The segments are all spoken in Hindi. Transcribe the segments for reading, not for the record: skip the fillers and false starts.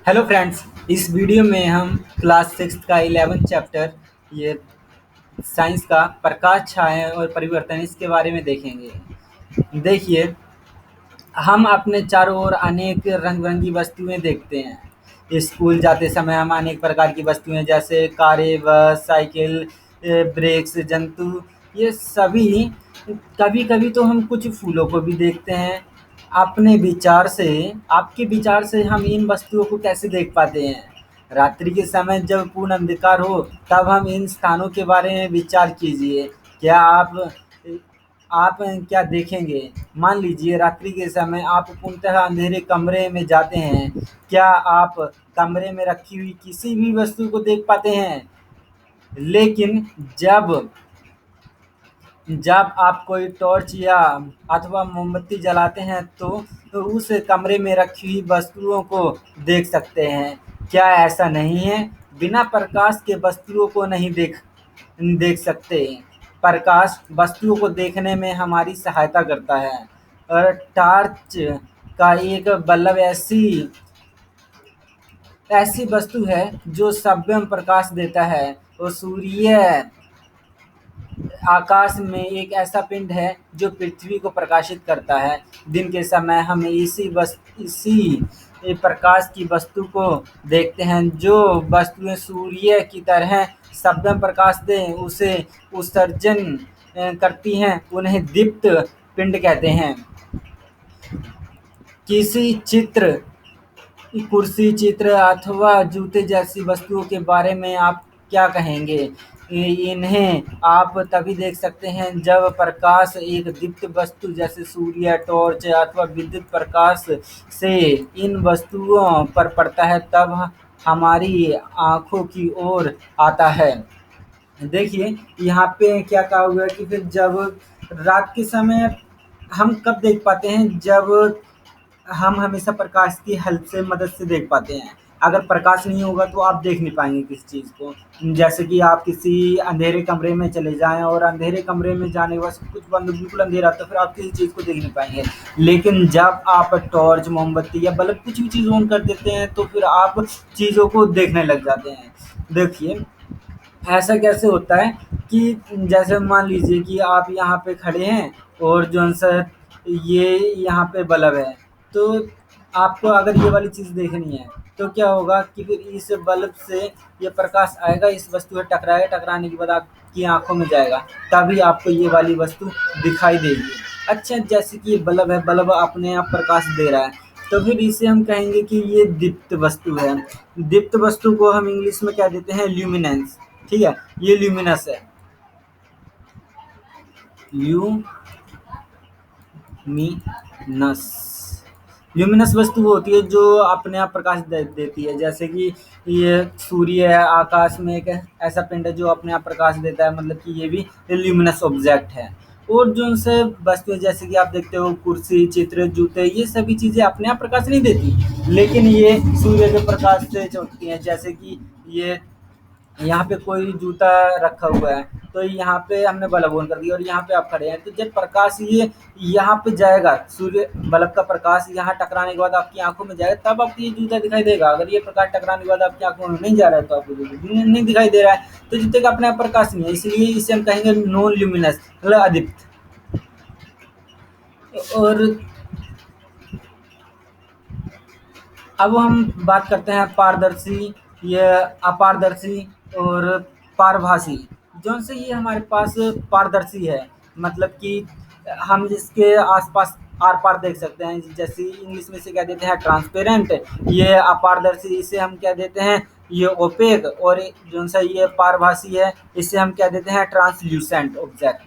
Hello friends. इस वीडियो में हम क्लास सिक्स का 11th चैप्टर ये साइंस का प्रकाश छाया और परिवर्तन इसके बारे में देखेंगे। देखिए, हम अपने चारों ओर अनेक रंग-बिरंगी वस्तुएं देखते हैं। स्कूल जाते समय हम अनेक प्रकार की वस्तुएं जैसे कारें, बस, साइकिल, ब्रेक्स, जंतु, ये सभी कभी-कभी तो हम कुछ फूलों को भी देखते हैं। अपने विचार से आपके विचार से हम इन वस्तुओं को कैसे देख पाते हैं? रात्रि के समय जब पूर्ण अंधकार हो, तब हम इन स्थानों के बारे में विचार कीजिए। क्या आप क्या देखेंगे? मान लीजिए रात्रि के समय आप पूर्णतः अंधेरे कमरे में जाते हैं। क्या आप कमरे में रखी हुई किसी भी वस्तु को देख पाते हैं? लेकिन जब जब आप कोई टॉर्च या अथवा मोमबत्ती जलाते हैं तो उस कमरे में रखी हुई वस्तुओं को देख सकते हैं। क्या ऐसा नहीं है? बिना प्रकाश के वस्तुओं को नहीं देख सकते। प्रकाश वस्तुओं को देखने में हमारी सहायता करता है। और टॉर्च का एक बल्ब ऐसी ऐसी वस्तु है जो सव्यम प्रकाश देता है। और सूर्य आकाश में एक ऐसा पिंड है जो पृथ्वी को प्रकाशित करता है। दिन के समय हम इसी प्रकाश की वस्तु को देखते हैं। जो वस्तुएं सूर्य की तरह सव्यम प्रकाश दें उसे उत्सर्जन करती हैं, उन्हें दीप्त पिंड कहते हैं। किसी चित्र, कुर्सी, चित्र अथवा जूते जैसी वस्तुओं के बारे में आप क्या कहेंगे? इन्हें आप तभी देख सकते हैं जब प्रकाश एक दीप्त वस्तु जैसे सूर्य, टॉर्च अथवा विद्युत प्रकाश से इन वस्तुओं पर पड़ता है, तब हमारी आँखों की ओर आता है। देखिए, यहाँ पे क्या कहा हुआ है कि फिर जब रात के समय हम कब देख पाते हैं? जब हम हमेशा प्रकाश की हेल्प से मदद से देख पाते हैं। अगर प्रकाश नहीं होगा तो आप देख नहीं पाएँगे किसी चीज़ को। जैसे कि आप किसी अंधेरे कमरे में चले जाएँ और अंधेरे कमरे में जाने के बाद सब कुछ बंद, बिल्कुल अंधेरा, तो फिर आप किसी चीज़ को देख नहीं पाएँगे। लेकिन जब आप टॉर्च, मोमबत्ती या बल्ब कुछ भी चीज़ ऑन कर देते हैं तो फिर आप चीज़ों को देखने लग जाते हैं। देखिए, ऐसा कैसे होता है कि जैसे मान लीजिए कि आप यहाँ पे खड़े हैं और जौन-सा ये यहाँ पे बल्ब है, तो आपको अगर ये वाली चीज़ देखनी है, तो क्या होगा कि फिर इस बल्ब से ये प्रकाश आएगा, इस वस्तु से टकराएगा, टकराने के बाद आपकी आँखों में जाएगा, तभी आपको ये वाली वस्तु दिखाई देगी। अच्छा, जैसे कि ये बल्ब है, बल्ब अपने आप प्रकाश दे रहा है, तो फिर इसे हम कहेंगे कि ये दीप्त वस्तु है। दीप्त वस्तु को हम इंग्लिश में क्या देते हैं? ल्यूमिनेंस। ठीक है, ये ल्यूमिनस है। ल्यूमिनस ल्यूमिनस वस्तु वो होती है जो अपने आप प्रकाश देती है। जैसे कि ये सूर्य है, आकाश में एक ऐसा पिंड है जो अपने आप प्रकाश देता है, मतलब कि ये भी ल्यूमिनस ऑब्जेक्ट है। और जो उनसे वस्तुएं जैसे कि आप देखते हो कुर्सी, चित्र, जूते, ये सभी चीज़ें अपने आप प्रकाश नहीं देती, लेकिन ये सूर्य के प्रकाश से चमकती हैं। जैसे कि ये यहाँ पे कोई जूता रखा हुआ है, तो यहाँ पे हमने बल्ब ऑन कर दिया और यहाँ पे आप खड़े हैं, तो जब प्रकाश ये यहाँ पे जाएगा, सूर्य बल्ब का प्रकाश यहाँ टकराने के बाद आपकी आंखों में जाएगा, तब आपको ये जूता दिखाई देगा। अगर ये प्रकाश टकराने के बाद आपकी आंखों में नहीं जा रहा है तो आपको जूता नहीं दिखाई दे रहा है, तो जूते का अपने आप प्रकाश नहीं है, इसलिए इसे हम कहेंगे नॉन ल्यूमिनस, मतलब अदीप्त। और अब हम बात करते हैं पारदर्शी, ये अपारदर्शी और पारभासी। जौन से ये हमारे पास पारदर्शी है, मतलब कि हम जिसके आसपास आर पार देख सकते हैं, जैसे इंग्लिश में से कह देते हैं ट्रांसपेरेंट। ये अपारदर्शी, इसे हम कह देते हैं ये ओपेक। और जौन सा ये पारभासी है, इसे हम कह देते हैं ट्रांसल्यूसेंट ऑब्जेक्ट।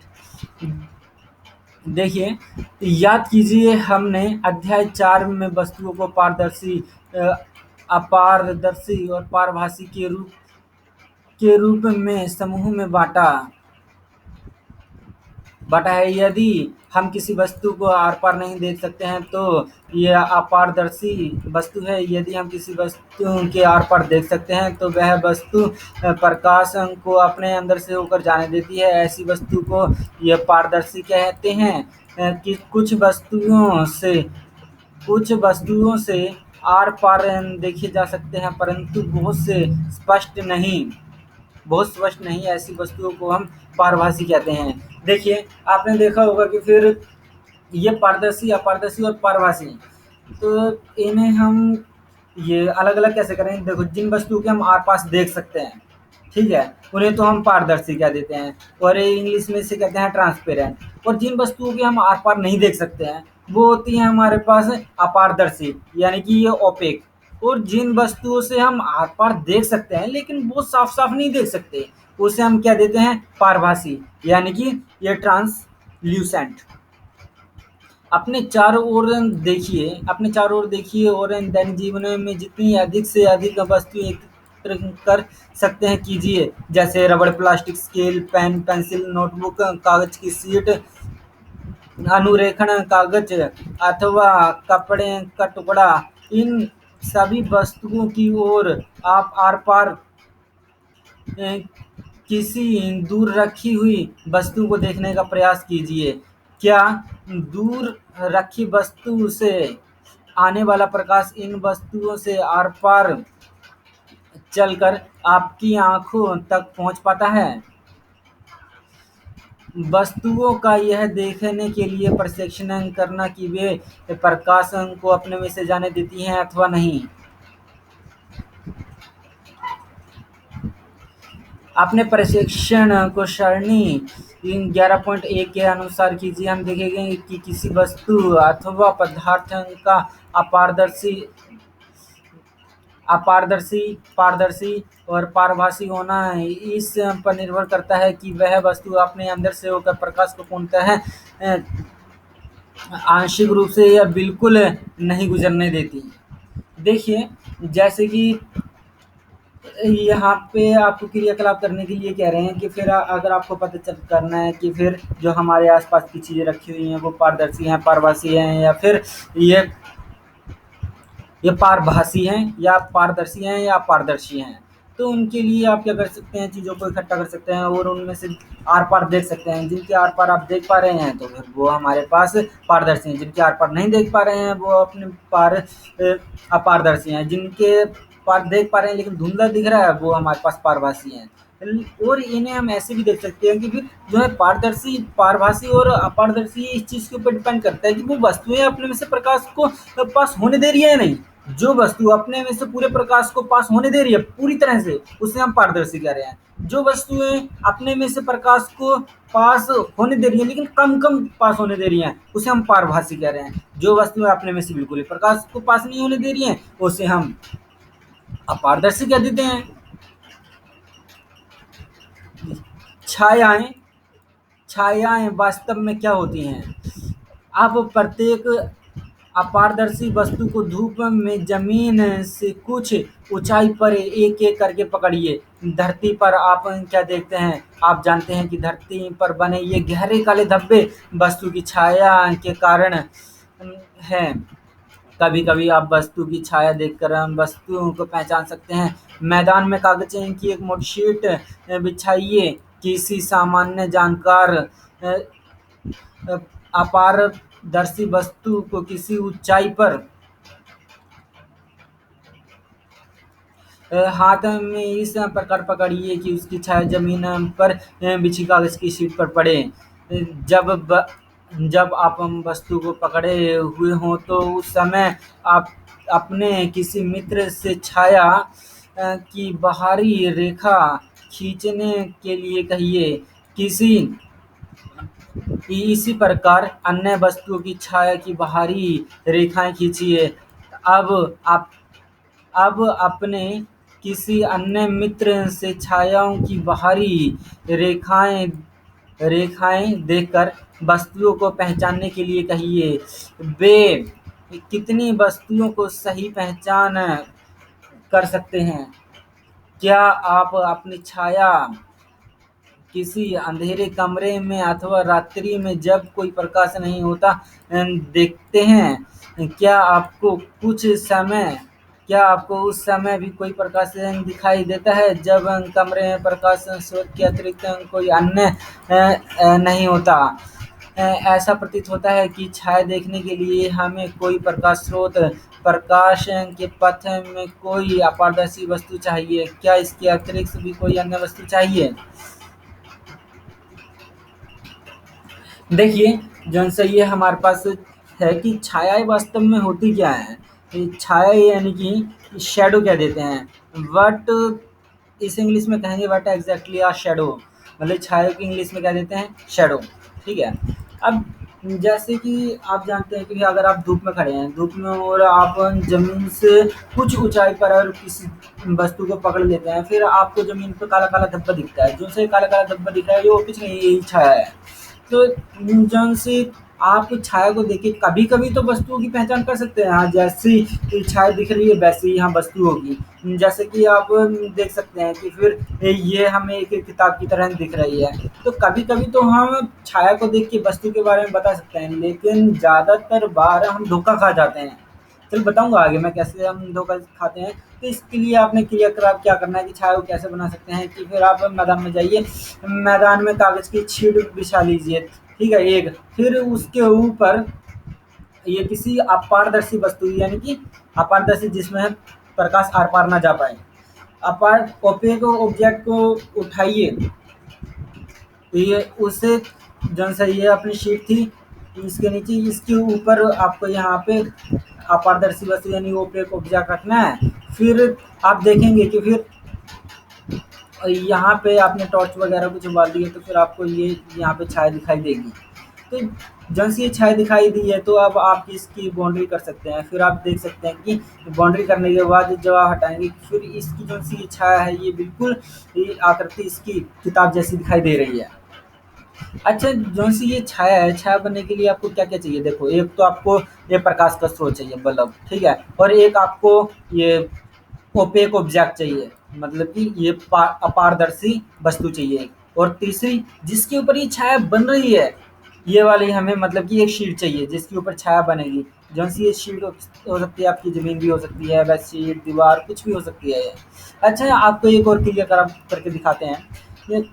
देखिए, याद कीजिए हमने अध्याय 4 में वस्तुओं को पारदर्शी, अपारदर्शी और पारभासी के रूप में समूह में बाँटा है। यदि हम किसी वस्तु को आर-पार नहीं देख सकते हैं तो यह अपारदर्शी वस्तु है। यदि हम किसी वस्तु के आर-पार देख सकते हैं तो वह वस्तु प्रकाश को अपने अंदर से होकर जाने देती है। ऐसी वस्तु को यह पारदर्शी कहते हैं। कि कुछ वस्तुओं से आर पार देखे जा सकते हैं, परंतु बहुत स्पष्ट नहीं ऐसी वस्तुओं को हम पारभासी कहते हैं। देखिए, आपने देखा होगा कि फिर ये पारदर्शी, अपारदर्शी और पारभासी, तो इन्हें हम ये अलग-अलग कैसे करें? देखो, जिन वस्तुओं के हम आर-पास देख सकते हैं, ठीक है? उन्हें तो हम पारदर्शी कह देते हैं और इंग्लिश में इसे कहते हैं ट्रांसपेरेंट। और जिन वस्तुओं के हम आर-पार नहीं देख सकते हैं, वो होती हैं हमारे पास अपारदर्शी, यानी कि ये ओपेक। और जिन वस्तुओं से हम आर-पार देख सकते हैं, लेकिन वो साफ-साफ नहीं देख सकते, उसे हम क्या देते हैं? पारभासी, यानी कि ये ट्रांसल्यूसेंट। अपने चारों ओर देखिए और दैनिक जीवन में जितनी अधिक से अधिक वस्तु एकत्र कर सकते हैं कीजिए, जैसे रबड़, plastic, scale, pen, pencil, notebook, कागज की शीट, अनुरेखण कागज अथवा कपड़े का टुकड़ा। इन सभी वस्तुओं की ओर आप आर पार किसी दूर रखी हुई वस्तु को देखने का प्रयास कीजिए। क्या दूर रखी वस्तु से आने वाला प्रकाश इन वस्तुओं से आर पार चलकर आपकी आंखों तक पहुंच पाता है? वस्तुओं का यह देखने के लिए परीक्षण करना कि वे प्रकाश को अपने में से जाने देती हैं अथवा नहीं। अपने परीक्षण को सरणी 11.1 के अनुसार कीजिए। हम देखेंगे कि किसी वस्तु अथवा पदार्थ का अपारदर्शी अपारदर्शी, पारदर्शी और पारभासी होना इस पर निर्भर करता है कि वह वस्तु अपने अंदर से होकर प्रकाश को पूर्णतः आंशिक रूप से या बिल्कुल नहीं गुजरने देती। देखिए, जैसे कि यहाँ पे आपको क्रियाकलाप करने के लिए कह रहे हैं कि फिर अगर आपको पता चल करना है कि फिर जो हमारे आसपास की चीज़ें रखी हुई हैं वो पारदर्शी हैं, पारभासी हैं, या फिर ये पारभासी हैं या पारदर्शी हैं या अपारदर्शी हैं। तो उनके लिए आप क्या कर सकते हैं? चीज़ों को इकट्ठा कर सकते हैं और उनमें से आर पार देख सकते हैं। जिनके आर पार आप देख पा रहे हैं तो फिर वो हमारे पास पारदर्शी हैं। जिनके आर पार नहीं देख पा रहे हैं वो अपने पार अपारदर्शी हैं। जिनके पार देख पा रहे हैं लेकिन धुंधला दिख रहा है वो हमारे पास पारभासी हैं। और इन्हें हम ऐसे भी देख सकते हैं कि फिर जो है पारदर्शी, पारभासी और अपारदर्शी, इस चीज़ के ऊपर डिपेंड करता है कि वो वस्तुएं अपने में से प्रकाश को पास होने दे रही है या नहीं। जो वस्तु अपने में से पूरे प्रकाश को पास होने दे रही है पूरी तरह से, उसे हम पारदर्शी कह रहे हैं। जो वस्तुएं अपने में से प्रकाश को पास होने दे रही हैं लेकिन कम कम पास होने दे रही हैं, उसे हम पारभासी कह रहे हैं। जो वस्तुएं अपने में से बिल्कुल ही प्रकाश को पास नहीं होने दे रही हैं, उसे हम अपारदर्शी कह देते हैं। छायाएं छायाएं वास्तव में क्या होती हैं? आप प्रत्येक अपारदर्शी वस्तु को धूप में जमीन से कुछ ऊंचाई पर एक एक करके पकड़िए। धरती पर आप क्या देखते हैं? आप जानते हैं कि धरती पर बने ये गहरे काले धब्बे वस्तु की छाया के कारण हैं। कभी कभी आप वस्तु की छाया देखकर हम वस्तुओं को पहचान सकते हैं। मैदान में कागज की एक मोटी शीट बिछाइए। किसी सामान्य जानकार अपारदर्शी वस्तु को किसी ऊंचाई पर हाथ में इस प्रकार पकड़िए कि उसकी छाया जमीन पर बिछी कागज की शीट पर पड़े। जब ब, जब आप वस्तु को पकड़े हुए हों तो उस समय आप अपने किसी मित्र से छाया की बाहरी रेखा खींचने के लिए कहिए। इसी प्रकार अन्य वस्तुओं की छाया की बाहरी रेखाएं खींचिए। अब आप अब अपने किसी अन्य मित्र से छायाओं की बाहरी रेखाएं रेखाएं देखकर वस्तुओं को पहचानने के लिए कहिए। वे कितनी वस्तुओं को सही पहचान कर सकते हैं? क्या आप अपनी छाया किसी अंधेरे कमरे में अथवा रात्रि में जब कोई प्रकाश नहीं होता देखते हैं? क्या आपको उस समय भी कोई प्रकाश दिखाई देता है जब कमरे में प्रकाश स्रोत के अतिरिक्त कोई अन्य नहीं होता? ऐसा प्रतीत होता है कि छाया देखने के लिए हमें कोई प्रकाश स्रोत, प्रकाश के पथ में कोई अपारदर्शी वस्तु चाहिए। क्या इसके अतिरिक्त भी कोई अन्य वस्तु चाहिए? देखिए, जौन सा ये हमारे पास है कि छायाएँ वास्तव में होती क्या हैं? ये छाया यानी कि शैडो कह देते हैं। व्हाट इसे इंग्लिश में कहेंगे, व्हाट एग्ज़ैक्टली आर शैडो, मतलब छाया को इंग्लिश में कह देते हैं शैडो, ठीक है? अब जैसे कि आप जानते हैं कि अगर आप धूप में खड़े हैं, धूप में और आप ज़मीन से कुछ ऊँचाई पर और किसी वस्तु को पकड़ लेते हैं, फिर आपको ज़मीन पे काला-काला धब्बा दिखता है। जो से काला-काला धब्बा दिख रहा है, वो कुछ नहीं है, यही छाया है। तो जौन सी आप छाया को देख के कभी-कभी तो वस्तुओं की पहचान कर सकते हैं। हाँ, जैसी छाया दिख रही है वैसे ही यहाँ वस्तु होगी। जैसे कि आप देख सकते हैं कि फिर ये हमें एक किताब की तरह दिख रही है। तो कभी-कभी तो हम छाया को देख के वस्तु के बारे में बता सकते हैं, लेकिन ज़्यादातर बार हम धोखा खा जाते हैं। चलो बताऊँगा आगे मैं कैसे हम धोखा खाते हैं। तो इसके लिए आपने क्रियाकलाप क्या करना है कि छाया को कैसे बना सकते हैं कि फिर आप मैदान में जाइए, मैदान में कागज़ की शीट बिछा लीजिए, ठीक है एक। फिर उसके ऊपर ये किसी अपारदर्शी वस्तु यानी कि अपारदर्शी जिसमें प्रकाश आर-पार ना जा पाए। ओपेक ऑब्जेक्ट को उठाइए, तो ये उससे जौन सा ये अपनी शीट थी, इसके नीचे इसके ऊपर आपको यहाँ पे अपारदर्शी वस्तु यानी ओपेक ऑब्जेक्ट रखना है। फिर आप देखेंगे कि फिर यहाँ पे आपने टॉर्च वगैरह कुछ उबाल दी है, तो फिर आपको ये यहाँ पे छाया दिखाई देगी। तो जब से ये छाया दिखाई दी है, तो अब आप इसकी बाउंड्री कर सकते हैं। फिर आप देख सकते हैं कि बाउंड्री करने के बाद जब आप हटाएँगे, फिर इसकी जो सी ये छाया है, ये बिल्कुल ये आकृति इसकी किताब जैसी दिखाई दे रही है। अच्छा, जौन-सी ये छाया है, छाया बनने के लिए आपको क्या-क्या चाहिए? देखो, एक तो आपको ये प्रकाश का स्रोत चाहिए, बल्ब, ठीक है? और एक आपको ये ओपेक ऑब्जेक्ट चाहिए, मतलब कि ये अपारदर्शी वस्तु चाहिए। और तीसरी, जिसके ऊपर ये छाया बन रही है, ये वाली हमें मतलब कि एक शीट चाहिए जिसके ऊपर छाया बनेगी। जौन सी ये शीट हो सकती है, आपकी ज़मीन भी हो सकती है, बस शीट, दीवार कुछ भी हो सकती है ये। अच्छा, आपको एक और क्रिया करा करके दिखाते हैं। ये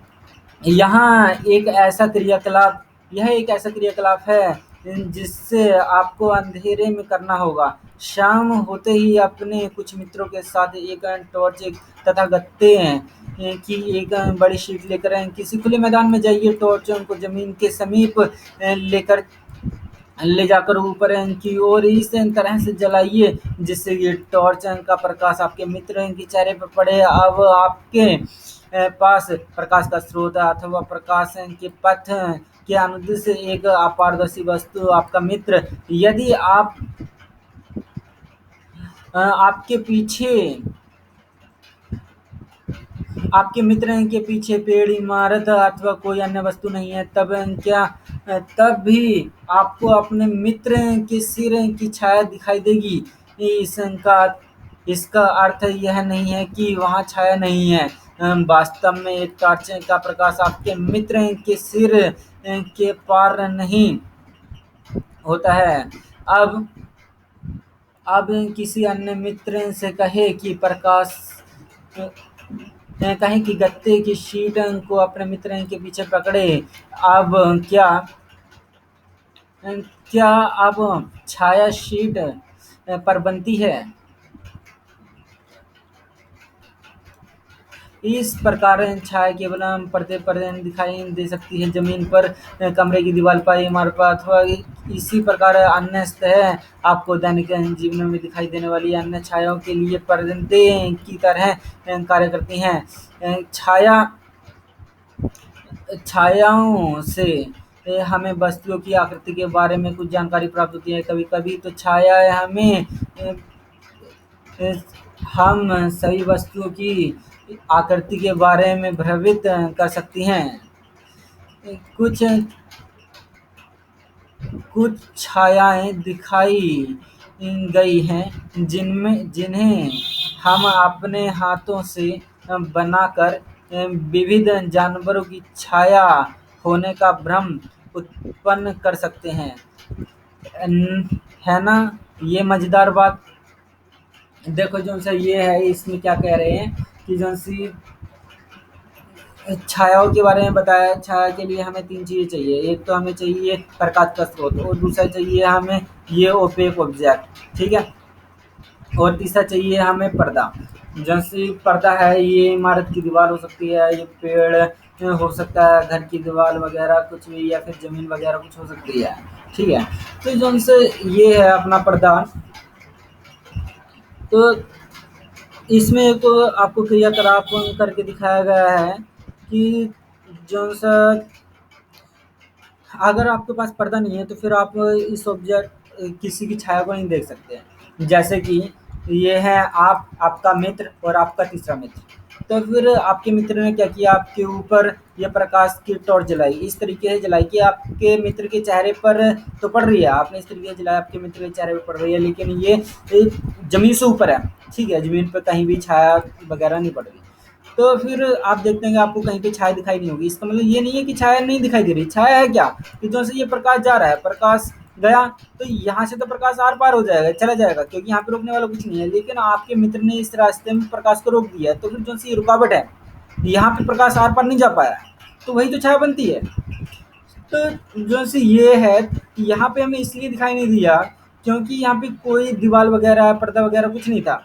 यहाँ एक ऐसा क्रियाकलाप यह एक ऐसा क्रियाकलाप है जिससे आपको अंधेरे में करना होगा। शाम होते ही अपने कुछ मित्रों के साथ एक टॉर्च तथा गत्ते की एक बड़ी शीट लेकर किसी खुले मैदान में जाइए। टॉर्च को ज़मीन के समीप लेकर ले जाकर ऊपर की ओर इस तरह से जलाइए जिससे ये टॉर्च का प्रकाश आपके मित्र के चेहरे पर पड़े। अब आपके पास प्रकाश का स्रोत अथवा प्रकाश के पथ के अनुदिश एक अपारदर्शी वस्तु आपका मित्र। यदि आप आपके पीछे आपके मित्र के पीछे पेड़, इमारत अथवा कोई अन्य वस्तु नहीं है, तब भी आपको अपने मित्र के सिर की छाया दिखाई देगी। इसका इसका अर्थ यह नहीं है कि वहाँ छाया नहीं है। वास्तव में एक टॉर्च का प्रकाश आपके मित्र के सिर के पार नहीं होता है। अब अब किसी अन्य मित्र से कहें कि गत्ते की शीट को अपने मित्र के पीछे पकड़े। अब क्या क्या अब छाया शीट पर बनती है? इस प्रकार छाया केवल पर्दे पर दिखाई दे सकती है, जमीन पर, कमरे की दीवार पर, इमारत पर अथवा इसी प्रकार अन्य सतह आपको दैनिक जीवन में दिखाई देने वाली अन्य छायाओं के लिए पर्दे की तरह कार्य करती हैं। छायाओं से हमें वस्तुओं की आकृति के बारे में कुछ जानकारी प्राप्त होती है। कभी-कभी तो छायाएँ हमें हम सभी वस्तुओं की आकृति के बारे में भ्रमित कर सकती हैं। कुछ कुछ छायाएँ दिखाई गई हैं जिन्हें हम अपने हाथों से बनाकर विविध जानवरों की छाया होने का भ्रम उत्पन्न कर सकते हैं। है ना? ये मज़ेदार बात। देखो जो सा ये है, इसमें क्या कह रहे हैं कि जो सी छायाओं के बारे में बताया। छाया के लिए हमें 3 चीज़ें चाहिए। एक तो हमें चाहिए प्रकाश का स्रोत और दूसरा चाहिए हमें ये ओपेक ऑब्जेक्ट, ठीक है? और तीसरा चाहिए हमें पर्दा। जैसे पर्दा है, ये इमारत की दीवार हो सकती है, ये पेड़ हो सकता है, घर की दीवार वगैरह कुछ भी, या फिर ज़मीन वगैरह कुछ हो सकती है, ठीक है? तो जो उनसे ये है अपना पर्दा। तो इसमें एक आपको क्रियाकलाप करके दिखाया गया है कि जो सा अगर आपके पास पर्दा नहीं है तो फिर आप इस ऑब्जेक्ट किसी की छाया को नहीं देख सकते हैं। जैसे कि ये है आप, आपका मित्र और आपका तीसरा मित्र। तो फिर आपके मित्र ने क्या किया, आपके ऊपर ये प्रकाश की टॉर्च जलाई, इस तरीके से जलाई कि आपके मित्र के चेहरे पर तो पड़ रही है, आपने इस तरीके से जलाई आपके मित्र के चेहरे पर पड़ रही है, लेकिन ये ज़मीन से ऊपर है, ठीक है? ज़मीन पर कहीं भी छाया वगैरह नहीं पड़ रही। तो फिर आप देखते हैं कि आपको कहीं पे छाया दिखाई नहीं होगी। इसका मतलब ये नहीं है कि छाया नहीं दिखाई दे रही। छाया है क्या, कि जो से ये प्रकाश जा रहा है, प्रकाश गया तो यहाँ से तो प्रकाश आर पार हो जाएगा, चला जाएगा, क्योंकि यहाँ पे रोकने वाला कुछ नहीं है। लेकिन आपके मित्र ने इस रास्ते में प्रकाश को रोक दिया है, तो फिर जो सी रुकावट है, यहाँ पे प्रकाश आर पार नहीं जा पाया, तो वही तो छाया बनती है। तो जो सी ये है, यहाँ पे हमें इसलिए दिखाई नहीं दिया क्योंकि यहाँ पे कोई दीवार वगैरह पर्दा वगैरह कुछ नहीं था।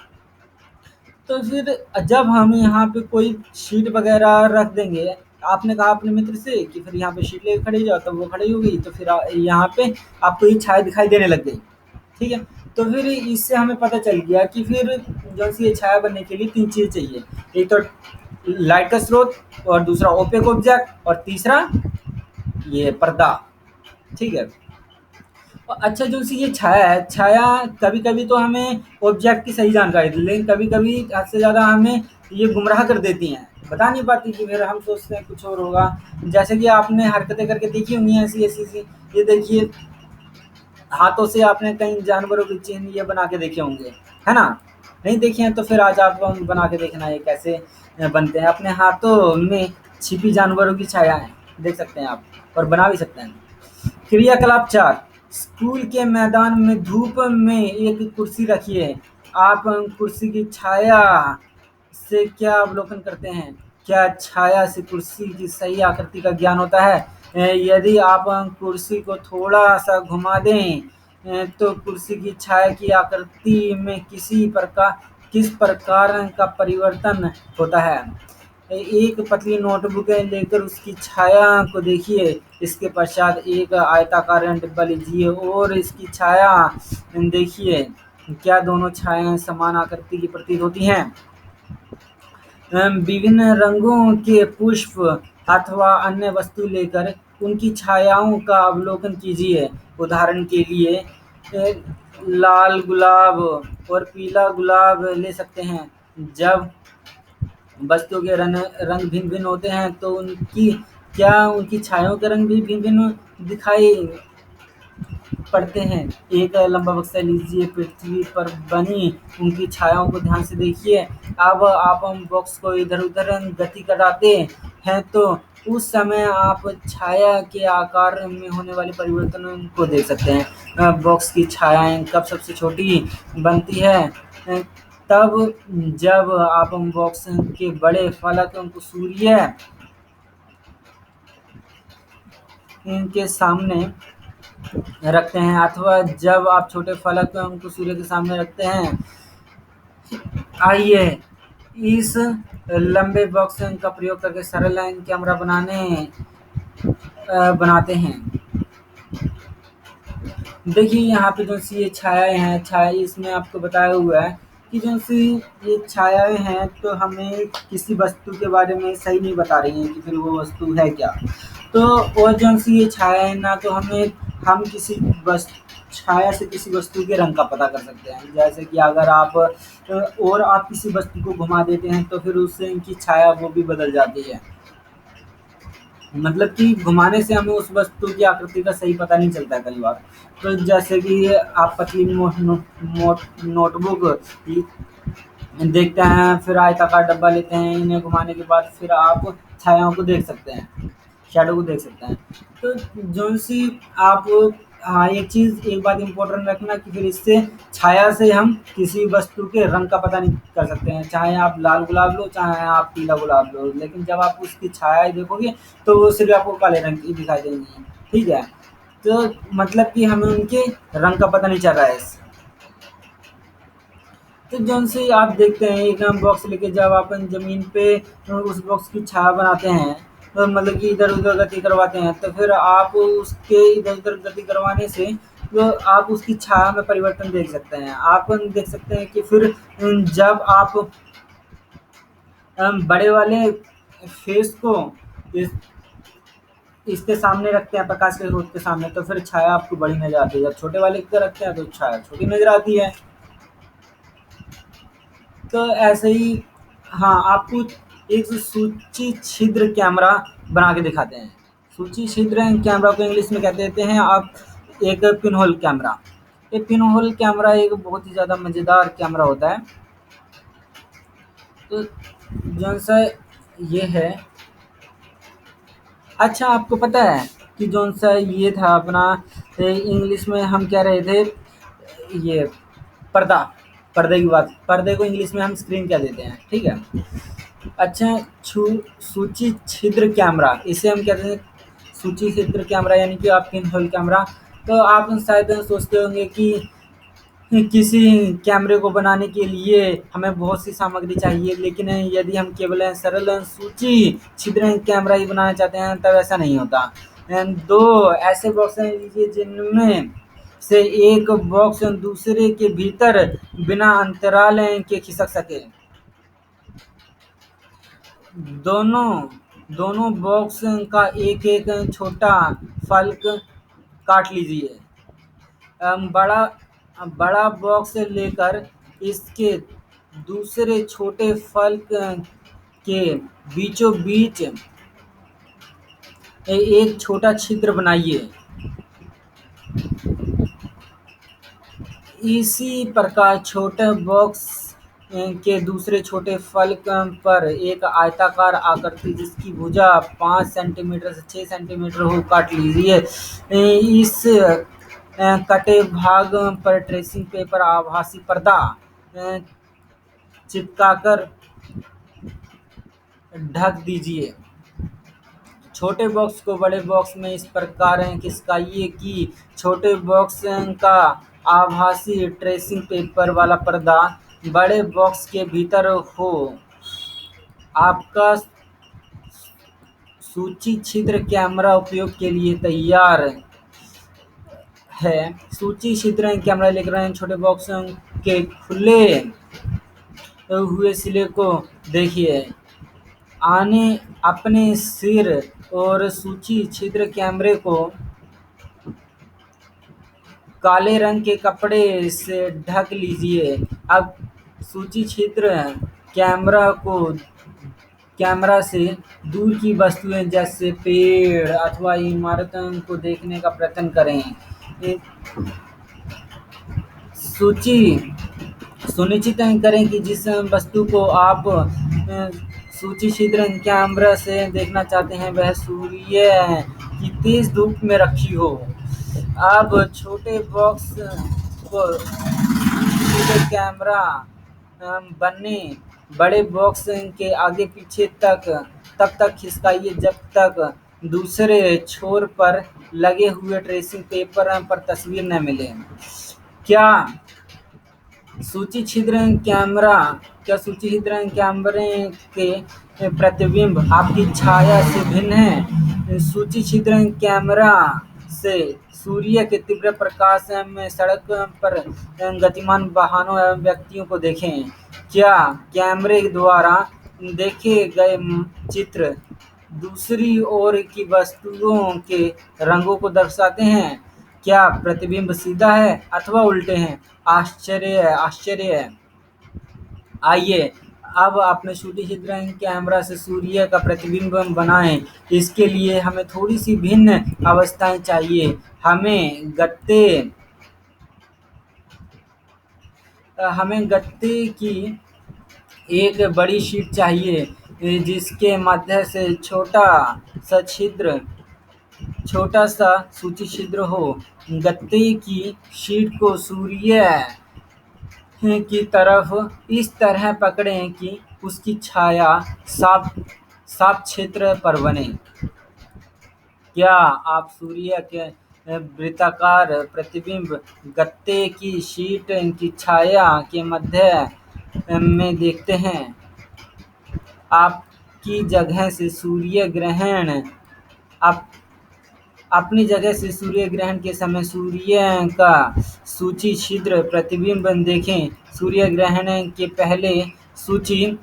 तो फिर जब हम यहाँ पे कोई शीट वगैरह रख देंगे, आपने कहा अपने मित्र से कि फिर यहाँ पे शीट लेके खड़े हो जाओ, तब वो खड़ी हो गई, तो फिर यहाँ पे आपको ये छाया दिखाई देने लग गई, ठीक है? तो फिर इससे हमें पता चल गया कि फिर जो सी ये छाया बनने के लिए 3 चीज़ें चाहिए। एक तो लाइट का स्रोत, और दूसरा ओपेक ऑब्जेक्ट, और तीसरा ये पर्दा, ठीक है? अच्छा, जो सी ये छाया है, छाया कभी-कभी तो हमें ऑब्जेक्ट की सही जानकारी देती है, लेकिन कभी-कभी हद से ज़्यादा हमें ये गुमराह कर देती हैं, बता नहीं पाती कि फिर हम सोचते हैं कुछ और होगा। जैसे कि आपने हरकतें करके देखी होंगी ऐसी-ऐसी सी, ये देखिए, हाथों से आपने कहीं जानवरों के चिन्ह ये बना के देखे होंगे, है ना? नहीं देखे हैं तो फिर आज आप बना के देखना ये कैसे बनते हैं। अपने हाथों में छिपी जानवरों की छायाएँ देख सकते हैं आप, और बना भी सकते हैं। क्रियाकलाप 4, स्कूल के मैदान में धूप में एक कुर्सी रखिए। आप कुर्सी की छाया से क्या अवलोकन करते हैं? क्या छाया से कुर्सी की सही आकृति का ज्ञान होता है? यदि आप कुर्सी को थोड़ा-सा घुमा दें तो कुर्सी की छाया की आकृति में किस प्रकार का परिवर्तन होता है? एक पतली नोटबुक लेकर उसकी छाया को देखिए। इसके पश्चात एक आयताकार डिब्बा लीजिए और इसकी छाया देखिए। क्या दोनों छायाएं समान आकृति की प्रतीत होती हैं? विभिन्न रंगों के पुष्प अथवा अन्य वस्तु लेकर उनकी छायाओं का अवलोकन कीजिए। उदाहरण के लिए लाल गुलाब और पीला गुलाब ले सकते हैं। जब वस्तुओं के रंग भिन्न-भिन्न होते हैं तो उनकी छायाओं के रंग भी भिन्न-भिन्न दिखाई पड़ते हैं। एक लंबा बक्सा लीजिए, पृथ्वी पर बनी उनकी छायाओं को ध्यान से देखिए। अब आप हम बॉक्स को इधर-उधर गति कराते हैं तो उस समय आप छाया के आकार में होने वाले परिवर्तन को देख सकते हैं। बॉक्स की छायाएँ कब सबसे छोटी बनती है? तब जब आप बॉक्स के बड़े फलक को सूर्य के सामने रखते हैं, अथवा जब आप छोटे फलक को सूर्य के सामने रखते हैं। आइए इस लंबे बॉक्स का प्रयोग करके सरल लाइन कैमरा बनाते हैं। देखिए यहाँ पे जो सी ये छायाएँ हैं, छाया इसमें आपको बताया हुआ है कि जो सी ये छायाएँ हैं तो हमें किसी वस्तु के बारे में सही नहीं बता रही हैं कि फिर वो वस्तु है क्या। तो और जो सी ये छायाएँ ना तो हम किसी छाया से किसी वस्तु के रंग का पता कर सकते हैं। जैसे कि अगर आप किसी वस्तु को घुमा देते हैं तो फिर उससे इनकी छाया वो भी बदल जाती है। मतलब कि घुमाने से हमें उस वस्तु की आकृति का सही पता नहीं चलता है कई बार। तो जैसे कि आप पतली नोटबुक देखते हैं, फिर आयताकार डब्बा लेते हैं, इन्हें घुमाने के बाद फिर आप छायाओं को देख सकते हैं, शैडो को देख सकते हैं। तो जो सी आप हाँ, एक बात इम्पोर्टेंट रखना कि फिर इससे छाया से हम किसी वस्तु के रंग का पता नहीं कर सकते हैं। चाहे आप लाल गुलाब लो, चाहे आप पीला गुलाब लो, लेकिन जब आप उसकी छाया ही देखोगे तो वो सिर्फ़ आपको काले रंग की दिखाई देंगी। ठीक है? तो मतलब कि हमें उनके रंग का पता नहीं चल रहा है इससे। तो जौन से आप देखते हैं एक हम बॉक्स लेके जब अपन ज़मीन पे उस बॉक्स की छाया बनाते हैं, तो मतलब कि इधर-उधर गति करवाते हैं, तो फिर आप उसके इधर-उधर गति करवाने से तो आप उसकी छाया में परिवर्तन देख सकते हैं। आप देख सकते हैं कि फिर जब आप बड़े वाले फेस को इस इसके सामने रखते हैं, प्रकाश के स्रोत के सामने, तो फिर छाया आपको बड़ी नज़र आती है। जब छोटे वाले को रखते हैं तो छाया छोटी नज़र आती है। तो ऐसे ही हाँ, आपको एक सूची छिद्र कैमरा बना के दिखाते हैं। सूची छिद्र कैमरा को इंग्लिश में कहते देते हैं आप एक पिनहोल कैमरा। ये पिनहोल कैमरा एक बहुत ही ज़्यादा मज़ेदार कैमरा होता है। तो जौन सा ये है, अच्छा आपको पता है कि जौन सा ये था अपना इंग्लिश में हम कह रहे थे ये पर्दा, पर्दे की बात, पर्दे को इंग्लिश में हम स्क्रीन कह देते हैं, ठीक है। अच्छा, सूची छिद्र कैमरा इसे हम कहते हैं, सूची छिद्र कैमरा यानी कि आप पिन होल कैमरा। तो आप शायद सोचते होंगे कि किसी कैमरे को बनाने के लिए हमें बहुत सी सामग्री चाहिए, लेकिन यदि हम केवल सरल सूची छिद्र कैमरा ही बनाना चाहते हैं तब ऐसा नहीं होता। दो ऐसे बॉक्स हैं लीजिए जिनमें से एक बॉक्स दूसरे के भीतर बिना अंतराल के खिसक सके। दोनों दोनों बॉक्स का एक एक छोटा फलक काट लीजिए। बड़ा बड़ा बॉक्स लेकर इसके दूसरे छोटे फलक के बीचों बीच एक छोटा छिद्र बनाइए। इसी प्रकार छोटे बॉक्स के दूसरे छोटे फलक पर एक आयताकार आकृति जिसकी भुजा 5 सेंटीमीटर से 6 सेंटीमीटर हो काट लीजिए। इस कटे भाग पर ट्रेसिंग पेपर आभासी पर्दा चिपकाकर ढक दीजिए। छोटे बॉक्स को बड़े बॉक्स में इस प्रकार खिसकाइए कि छोटे बॉक्स का आभासी ट्रेसिंग पेपर वाला पर्दा बड़े बॉक्स के भीतर हो। आपका सूची छिद्र कैमरा उपयोग के लिए तैयार है। सूची छिद्र कैमरा लेकर छोटे बॉक्स के खुले हुए सिले को देखिए। आने अपने सिर और सूची छिद्र कैमरे को काले रंग के कपड़े से ढक लीजिए। अब सूची छिद्र कैमरा को कैमरा से दूर की वस्तुएं जैसे पेड़ अथवा इमारतों को देखने का प्रयत्न करें। सूची सुनिश्चित करें कि जिस वस्तु को आप सूची छिद्र कैमरा से देखना चाहते हैं वह सूर्य की तेज धूप में रखी हो। अब छोटे बॉक्स को छिद्र कैमरा बनने बड़े बॉक्स के आगे पीछे तब तक खिसकाइए जब तक दूसरे छोर पर लगे हुए ट्रेसिंग पेपर पर तस्वीर न मिले। क्या सूची छिद्र कैमरा क्या सूची छिद्र कैमरे के प्रतिबिंब आपकी छाया से भिन्न है? सूची छिद्र कैमरा से सूर्य के तीव्र प्रकाश में सड़क पर गतिमान वाहनों एवं व्यक्तियों को देखें। क्या कैमरे द्वारा देखे गए चित्र दूसरी ओर की वस्तुओं के रंगों को दर्शाते हैं? क्या प्रतिबिंब सीधा है अथवा उल्टे हैं? आश्चर्य है। आइए अब अपने सूची छिद्र कैमरा से सूर्य का प्रतिबिंब बनाएं। इसके लिए हमें थोड़ी सी भिन्न अवस्थाएं चाहिए। हमें गत्ते की एक बड़ी शीट चाहिए जिसके मध्य से छोटा सा सूची छिद्र हो। गत्ते की शीट को सूर्य की तरफ इस तरह पकड़ें कि उसकी छाया साफ साफ क्षेत्र पर बने। क्या आप सूर्य के वृत्ताकार प्रतिबिंब गत्ते की शीट की छाया के मध्य में देखते हैं? आपकी जगह से सूर्य ग्रहण आप अपनी जगह से सूर्य ग्रहण के समय सूर्य का सूची छिद्र प्रतिबिंब देखें। सूर्य ग्रहण के पहले सूची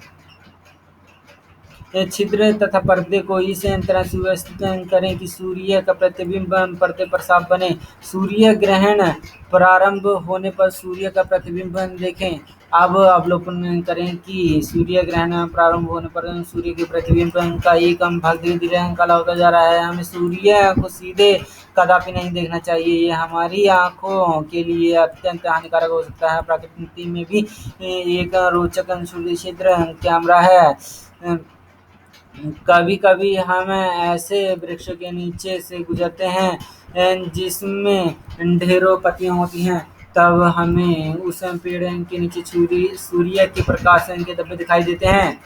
छिद्र तथा पर्दे को इस तरह सुव्यवस्थित करें कि सूर्य का प्रतिबिंब पर्दे पर साफ बने। सूर्य ग्रहण प्रारंभ होने पर सूर्य का प्रतिबिंब देखें। अब अवलोकन करें कि सूर्य ग्रहण प्रारंभ होने पर सूर्य के प्रतिबिंब का एक भाग धीरे धीरे काला होता जा रहा है। हमें सूर्य को सीधे कदापि नहीं देखना चाहिए, ये हमारी आंखों के लिए अत्यंत हानिकारक हो सकता है। प्रकृति में भी एक रोचक सूर्य छिद्र कैमरा है। कभी कभी हम ऐसे वृक्ष के नीचे से गुजरते हैं जिसमें ढेरों पत्तियां होती हैं, तब हमें उस पेड़ के नीचे सूर्य के प्रकाश के धब्बे दिखाई देते हैं।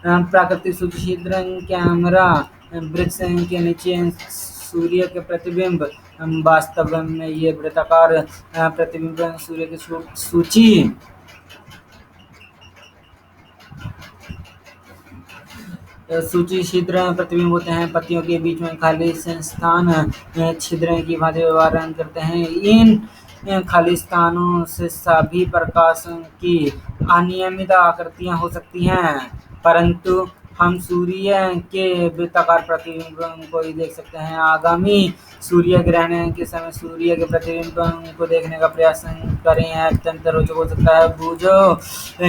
प्राकृतिक सूर्य छिद्र कैमरा वृक्ष के नीचे सूर्य के प्रतिबिंब वास्तव में ये वृत्ताकार प्रतिबिंब सूर्य की सूची सूची छिद्र प्रतिबिंब होते हैं। पत्तियों के बीच में खाली स्थान छिद्र की भांति व्यवहार करते हैं। इन खाली स्थानों से सभी प्रकाश की अनियमित आकृतियां हो सकती हैं, परंतु हम सूर्य के वृत्ताकार प्रतिबिंब को ही देख सकते हैं। आगामी सूर्य ग्रहण के समय सूर्य के प्रतिबिंब को देखने का प्रयास करें, अत्यंत रोचक हो सकता है। बूझो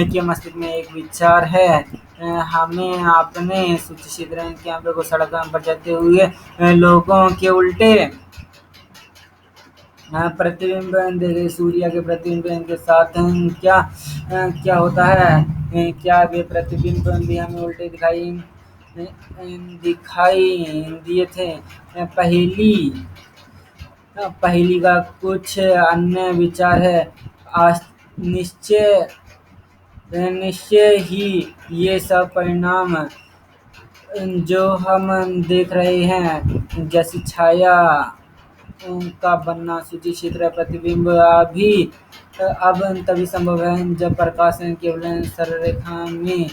कि मस्तिष्क में एक विचार है। हमें अपने सूची छिद्र कैमरे को सड़क पर चलते हुए लोगों के उल्टे प्रतिबिंब देखे। सूर्य के प्रतिबिंब के साथ क्या क्या होता है? क्या वे प्रतिबिंब भी हमें उल्टे दिखाई दिए थे? पहेली का कुछ अन्य विचार है। आज निश्चय निश्चय ही ये सब परिणाम जो हम देख रहे हैं, जैसी छाया का बनना, सूची छिद्र प्रतिबिंब अब तभी संभव है जब प्रकाश केवल सरलरेखा में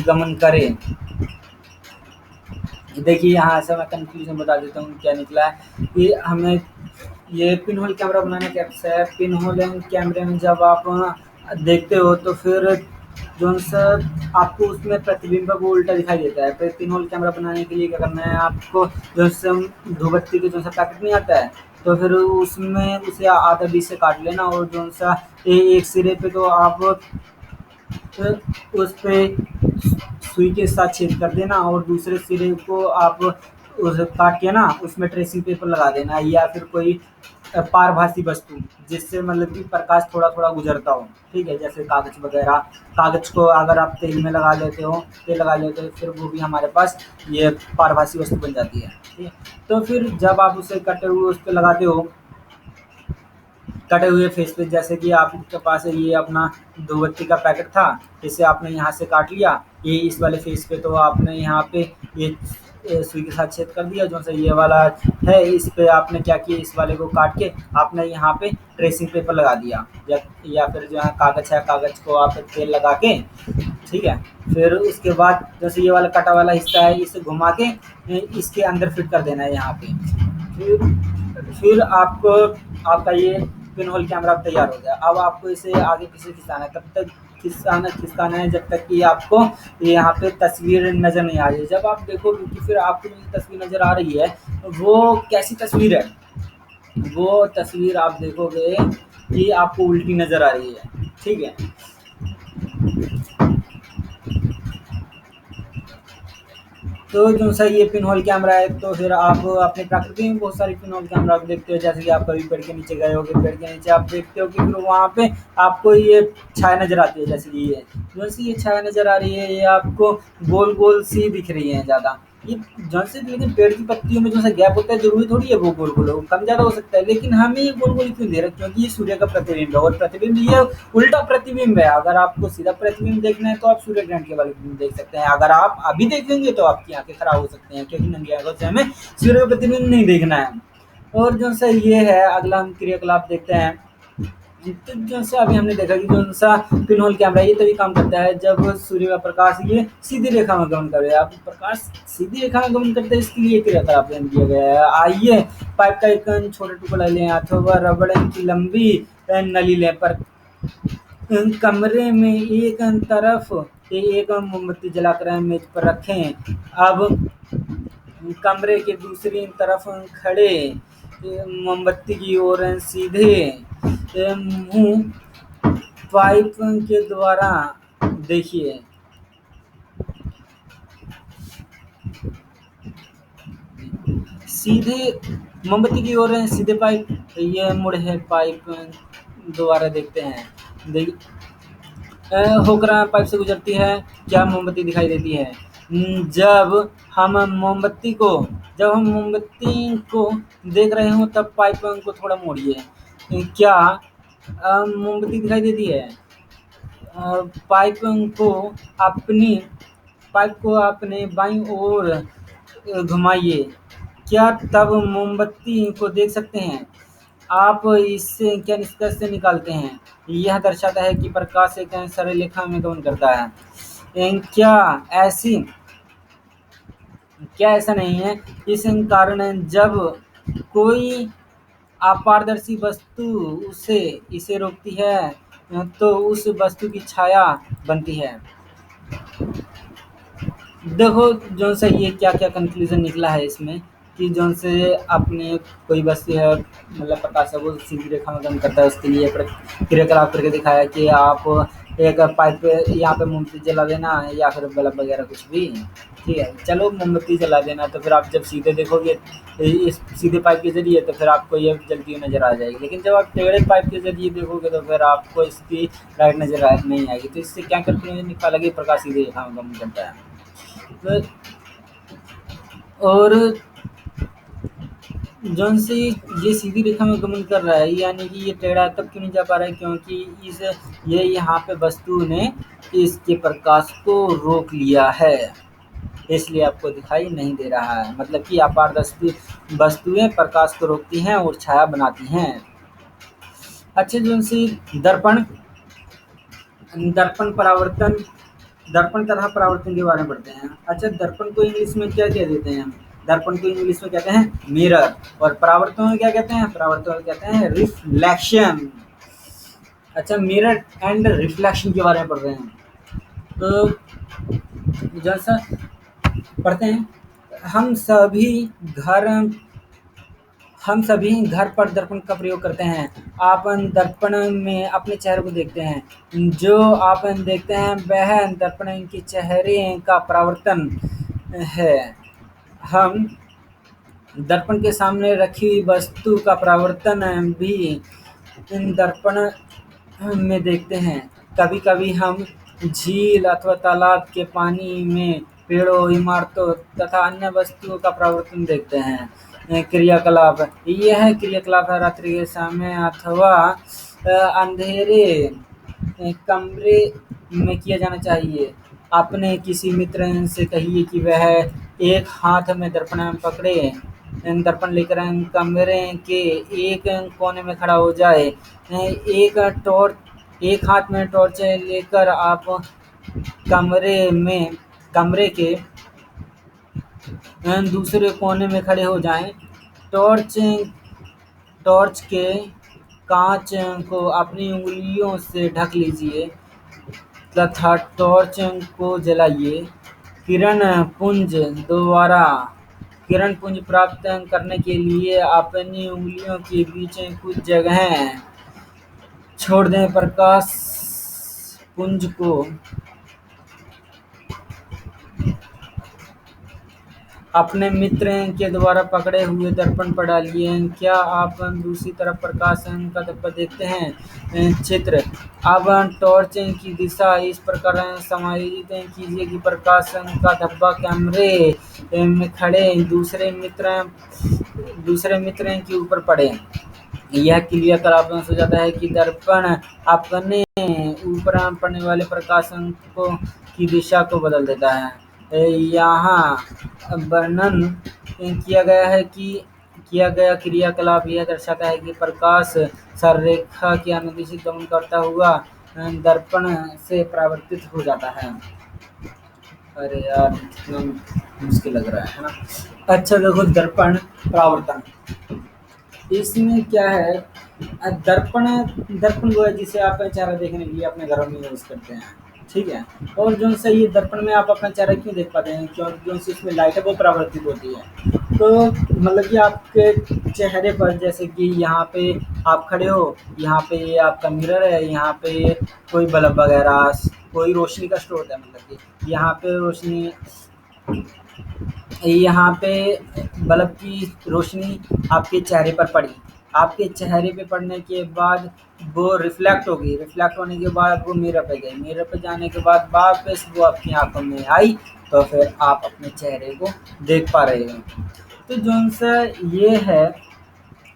गमन करे। देखिए यहाँ से मैं कंक्लूजन बता देता हूँ क्या निकला है। ये हमें ये पिन होल कैमरा बनाने कैसे है। पिन होल कैमरे में जब आप देखते हो तो फिर जो सा आपको उसमें प्रतिबिंब को उल्टा दिखाई देता है। फिर पिन होल कैमरा बनाने के लिए क्या करना है आपको, जो सा धूपबत्ती के जो सा पैकेट नहीं आता है, तो फिर उसमें उसे आधा बीच से काट लेना और जो सा एक सिरे पे तो आप उस पे सुई के साथ छेद कर देना और दूसरे सिरे को आप उस काट के ना उसमें ट्रेसिंग पेपर लगा देना, या फिर कोई पारभासी वस्तु जिससे मतलब कि प्रकाश थोड़ा थोड़ा गुजरता हो। ठीक है, जैसे कागज वगैरह। कागज को अगर आप तेल में लगा लेते हो, तेल लगा लेते हो, फिर वो भी हमारे पास ये पारभासी वस्तु बन जाती है। ठीक है, तो फिर जब आप उसे कटे हुए उस पर लगाते हो, कटे हुए फेस पे, जैसे कि आपके पास ये अपना धूपबत्ती का पैकेट था, इसे आपने यहाँ से काट लिया, ये इस वाले फेस पे, तो आपने यहाँ पे ये सुई के साथ छेद कर दिया। जो सा ये वाला है इस पे आपने क्या किया, इस वाले को काट के आपने यहाँ पे ट्रेसिंग पेपर लगा दिया, या फिर जो है कागज है, कागज को आप तेल लगा के, ठीक है, फिर उसके बाद जैसे ये वाला कटा वाला हिस्सा है इसे घुमा के इसके अंदर फिट कर देना है यहाँ पे। फिर आपको आपका ये पिन होल कैमरा तैयार हो गया। अब आपको इसे आगे पीछे खिंचाना है, तब तक खिसकाना है जब तक कि आपको यहाँ पे तस्वीर नज़र नहीं आ रही है। जब आप देखोगे कि फिर आपको जो तस्वीर नज़र आ रही है वो कैसी तस्वीर है, वो तस्वीर आप देखोगे कि आपको उल्टी नज़र आ रही है। ठीक है, तो जो सा ये पिन होल कैमरा है, तो फिर आप अपने प्रकृति में बहुत सारी पिन होल कैमरा देखते हो। जैसे कि आप कभी पेड़ के नीचे गए होगे, पेड़ के नीचे आप देखते हो कि फिर वहाँ पे आपको ये छाया नज़र आती है। जैसे कि ये जो सी ये छाया नज़र आ रही है, ये आपको गोल गोल सी दिख रही है ज़्यादा। ये जौन से लेकिन पेड़ की पत्तियों में जो सा गैप होता है, ज़रूरी थोड़ी है वो गोल-गोल हो, कम ज़्यादा हो सकता है, लेकिन हमें ये गोल-गोल क्यों दे रहा है? क्योंकि ये सूर्य का प्रतिबिंब है और प्रतिबिंब ये उल्टा प्रतिबिंब है। अगर आपको सीधा प्रतिबिंब देखना है तो आप सूर्य ग्रहण के वाले दिन देख सकते हैं। अगर आप अभी देखेंगे तो आपकी आँखें खराब हो सकती हैं, क्योंकि नंगी आँखों से हमें सूर्य का प्रतिबिंब नहीं देखना है। और जो सा ये है, अगला हम क्रियाकलाप देखते हैं। तो जैसे अभी हमने देखा कि जो सा पिनहोल कैमरा ये तभी काम करता है जब सूर्य का प्रकाश ये सीधी रेखा में गमन करे। अब प्रकाश सीधी रेखा में गमन करता है, इसके लिए क्रियाकलाप दिया गया है। आइए पाइप का एक छोटा टुकड़ा लें अथवा रबड़ की लंबी नली लें, पर कमरे में एक तरफ एक मोमबत्ती जलाकर मेज पर रखें। अब कमरे के दूसरी तरफ खड़े मोमबत्ती की ओर सीधे मुंह पाइप के द्वारा देखिए। सीधे मोमबत्ती की ओर सीधे पाइप, ये मुड़ है पाइप दोबारा देखते हैं। देख होकरा पाइप से गुजरती है, क्या मोमबत्ती दिखाई देती है? जब हम मोमबत्ती को जब हम मोमबत्ती को देख रहे हो तब पाइप को थोड़ा मोड़िए। क्या मोमबत्ती दिखाई देती है? अ, पाइप को अपनी पाइप को अपने बाईं ओर घुमाइए। क्या तब मोमबत्ती को देख सकते हैं? आप इससे क्या निष्कर्ष निकालते हैं? यह दर्शाता है कि प्रकाश एक सरल रेखा में गमन करता है। क्या ऐसी क्या ऐसा नहीं है? इस कारण जब कोई अपारदर्शी वस्तु उसे इसे रोकती है तो उस वस्तु की छाया बनती है। देखो जौन सा ये क्या-क्या कंक्लूज़न निकला है इसमें कि जौन से आपने कोई वस्तु है, मतलब प्रकाश है वो सीधी रेखा में गमन करता है, उसके लिए क्रियाकलाप करके दिखाया कि आप एक पाइप यहाँ पे मोमबत्ती जला देना या फिर बल्ब वगैरह कुछ भी, ठीक है। चलो मोमबत्ती जला देना, तो फिर आप जब सीधे देखोगे इस सीधे पाइप के ज़रिए तो फिर आपको ये जलती हुई नज़र आ जाएगी। लेकिन जब आप टेढ़े पाइप के ज़रिए देखोगे तो फिर आपको इसकी लाइट नज़र नहीं आएगी। तो इससे क्या कंक्लूज़न निकाला कि प्रकाश सीधी रेखा में गमन करता है। और जौन से ये सीधी रेखा में गमन कर रहा है, यानी कि ये टेढ़ा तब क्यों नहीं जा पा रहा है? क्योंकि इस ये यहाँ पे वस्तु ने इसके प्रकाश को रोक लिया है, इसलिए आपको दिखाई नहीं दे रहा है। मतलब कि अपारदर्शी वस्तुएं प्रकाश को रोकती हैं और छाया बनाती हैं। अच्छा, जौन सी दर्पण दर्पण परावर्तन दर्पण तथा परावर्तन के बारे में पढ़ते हैं। अच्छा, दर्पण को इंग्लिश में क्या कह देते हैं? दर्पण को इंग्लिश में कहते हैं मिरर, और परावर्तन में क्या कहते हैं? परावर्तन में कहते हैं रिफ्लेक्शन। अच्छा, मिरर एंड रिफ्लेक्शन के बारे में पढ़ रहे हैं। तो जैसा पढ़ते हैं, घर हम सभी घर पर दर्पण का प्रयोग करते हैं। आप दर्पण में अपने चेहरे को देखते हैं। जो आप देखते हैं वह दर्पण के चेहरे का परावर्तन है। हम दर्पण के सामने रखी हुई वस्तु का परावर्तन भी इन दर्पण में देखते हैं। कभी-कभी हम झील अथवा तालाब के पानी में पेड़ों, इमारतों तथा अन्य वस्तुओं का परावर्तन देखते हैं। क्रियाकलाप, यह क्रियाकलाप रात्रि के समय अथवा अंधेरे कमरे में किया जाना चाहिए। अपने किसी मित्र से कहिए कि वह एक हाथ में दर्पण पकड़े दर्पण लेकर कमरे के एक कोने में खड़ा हो जाए। एक हाथ में टॉर्च लेकर आप कमरे के दूसरे कोने में खड़े हो जाएं। टॉर्च टॉर्च के कांच को अपनी उंगलियों से ढक लीजिए तथा टॉर्च को जलाइए। किरण पुंज प्राप्त करने के लिए अपनी उंगलियों के बीच कुछ जगह छोड़ दें। प्रकाश पुंज को अपने मित्र के द्वारा पकड़े हुए दर्पण पर डालिए। क्या आप दूसरी तरफ प्रकाश का धब्बा देखते हैं? चित्र, अब टॉर्च की दिशा इस प्रकार समायोजित कीजिए कि प्रकाश का धब्बा कमरे में खड़े दूसरे मित्र के ऊपर पड़े। यह क्रियाकलाप हो जाता है कि दर्पण अपने ऊपर पड़ने वाले प्रकाश को की दिशा को बदल देता है। यहाँ वर्णन किया गया क्रियाकलाप यह दर्शाता है कि प्रकाश सररेखा की अनुदिश गमन करता हुआ दर्पण से परावर्तित हो जाता है। अरे यार इतना मुश्किल लग रहा है ना। अच्छा देखो, दर्पण परावर्तन इसमें क्या है। दर्पण दर्पण वो है जिसे आप चेहरा देखने के लिए अपने घरों में यूज करते हैं, ठीक है। और जो से ये दर्पण में आप अपना चेहरा क्यों देख पाते हैं, क्योंकि जो इसमें लाइट है वो परावर्तित होती है। तो मतलब कि आपके चेहरे पर, जैसे कि यहाँ पे आप खड़े हो, यहाँ पे ये आपका मिरर है, यहाँ पे कोई बल्ब वगैरह कोई रोशनी का स्रोत है, मतलब कि यहाँ पे रोशनी, यहाँ पे बल्ब की रोशनी आपके चेहरे पर पड़ी। आपके चेहरे पे पड़ने के बाद वो रिफ्लेक्ट होगी, रिफ्लेक्ट होने के बाद वो मिरर पे गई, मिरर पे जाने के बाद वापस वो आपकी आंखों में आई, तो फिर आप अपने चेहरे को देख पा रहे हो। तो जो सा ये है,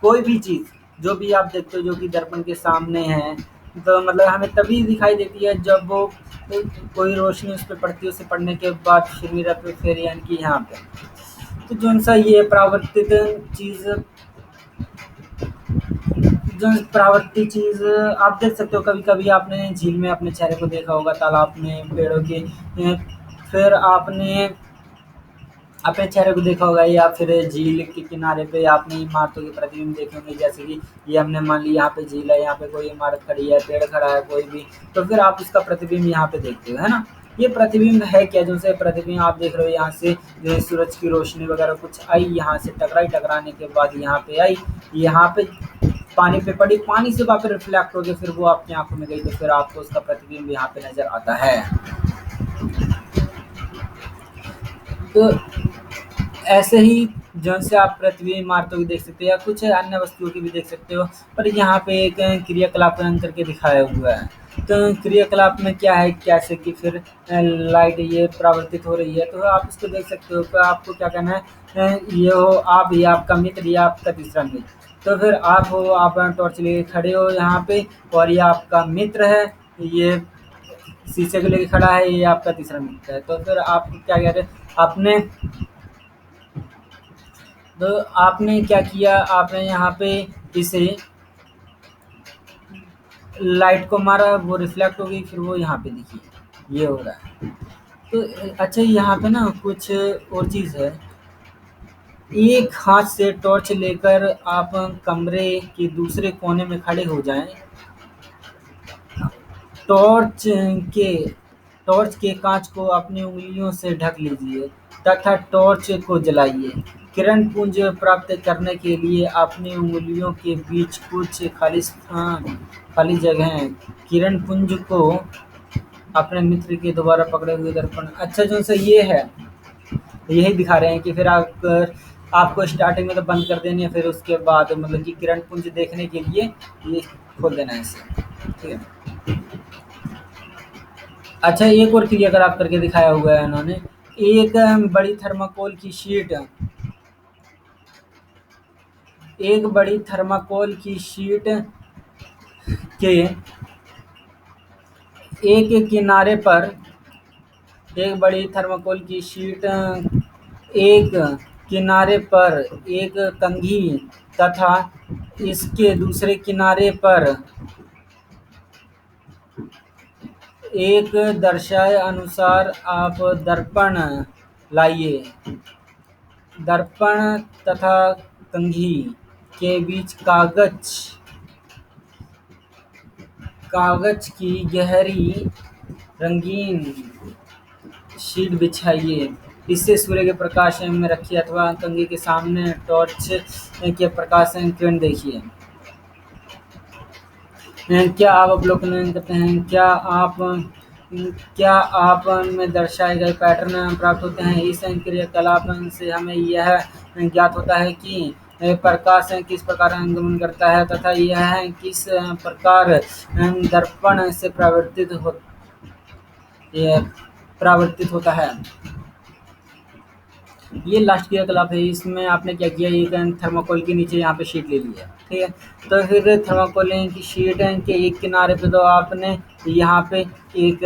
कोई भी चीज़ जो भी आप देखते हो जो कि दर्पण के सामने है, तो मतलब हमें तभी दिखाई देती है जब वो कोई रोशनी उस पर पड़ती है, उसे पड़ने के बाद फिर मिरर पे, फिर यानी कि यहाँ पे। तो जो सा ये परावर्तित चीज़ आप देख सकते हो। कभी कभी आपने झील में अपने चेहरे को देखा होगा, तालाब में, पेड़ों के, फिर आपने अपने चेहरे को देखा होगा, या फिर झील के किनारे पे आपने इमारतों के प्रतिबिंब देखे होंगे। जैसे कि ये हमने मान ली यहाँ पे झील है, यहाँ पे कोई इमारत खड़ी है, पेड़ खड़ा है कोई भी, तो फिर आप उसका प्रतिबिंब यहाँ पे देखते हो, है ना। ये प्रतिबिंब है क्या, जो से प्रतिबिंब आप देख रहे हो, यहाँ से जो है सूरज की रोशनी वगैरह कुछ आई, यहाँ से टकराई, टकराने के बाद यहाँ पे आई, यहाँ पे पानी पे पड़ी, पानी से वापस रिफ्लेक्ट हो गई, फिर वो आपकी आंखों में गई, तो फिर आपको उसका प्रतिबिंब यहाँ पे नजर आता है। तो ऐसे ही जो से आप पृथ्वी इमारतों की देख सकते हो या कुछ अन्य वस्तुओं की भी देख सकते हो, पर यहाँ पे एक क्रियाकलाप करके दिखाया हुआ है। तो क्रियाकलाप में क्या है, कैसे कि फिर लाइट ये परावर्तित हो रही है, तो आप इसको देख सकते हो। तो आपको क्या करना है, ये हो आप, या आपका मित्र, या आपका तीसरा मित्र। तो फिर आप हो, आप टॉर्च लेके खड़े हो यहाँ पे, और ये आपका मित्र है, ये शीशे को लेके खड़ा है, ये आपका तीसरा मित्र है। तो फिर आप क्या कह रहे हैं, आपने क्या किया, आपने यहाँ पे इसे लाइट को मारा, वो रिफ्लेक्ट हो गई, फिर वो यहाँ पे दिखी, ये हो रहा है। तो अच्छा, यहाँ पे ना कुछ और चीज़ है। एक हाथ से टॉर्च लेकर आप कमरे के दूसरे कोने में खड़े हो जाएं, टॉर्च के टॉर्च के कांच को अपनी उंगलियों से ढक लीजिए तथा टॉर्च को जलाइए। किरण पुंज प्राप्त करने के लिए अपनी उंगलियों के बीच कुछ खाली जगह किरण पुंज को अपने मित्र के द्वारा पकड़े हुए दर्पण। अच्छा, जो से ये है, यही दिखा रहे हैं कि फिर आपको स्टार्टिंग में तो बंद कर देनी है, फिर उसके बाद मतलब कि किरण पुंज देखने के लिए ये खोल देना है इसे, ठीक है। अच्छा, एक और क्रियाकलाप करके दिखाया हुआ है इन्होंने। एक बड़ी थर्माकोल की शीट एक बड़ी थर्माकोल की शीट के एक किनारे पर एक बड़ी थर्माकोल की शीट एक किनारे पर एक कंघी तथा इसके दूसरे किनारे पर एक दर्शाए अनुसार आप दर्पण लाइए। दर्पण तथा कंघी के बीच कागज की गहरी रंगीन शीट बिछाइए। इसे सूर्य के प्रकाश में रखिए अथवा कंघी के सामने टॉर्च के प्रकाश किरण देखिए। क्या आप अवलोकन करते हैं, क्या आप में दर्शाए गए पैटर्न प्राप्त होते हैं। इस क्रियाकलाप से हमें यह ज्ञात होता है कि प्रकाश किस प्रकार गमन करता है तथा यह किस प्रकार दर्पण से परावर्तित होता है। ये लास्ट क्रियाकलाप है, इसमें आपने क्या किया, एक थर्माकोल के नीचे यहाँ पे शीट ले लिया, ठीक है। तो फिर थर्माकोल की शीट के एक किनारे पे तो आपने यहाँ पे एक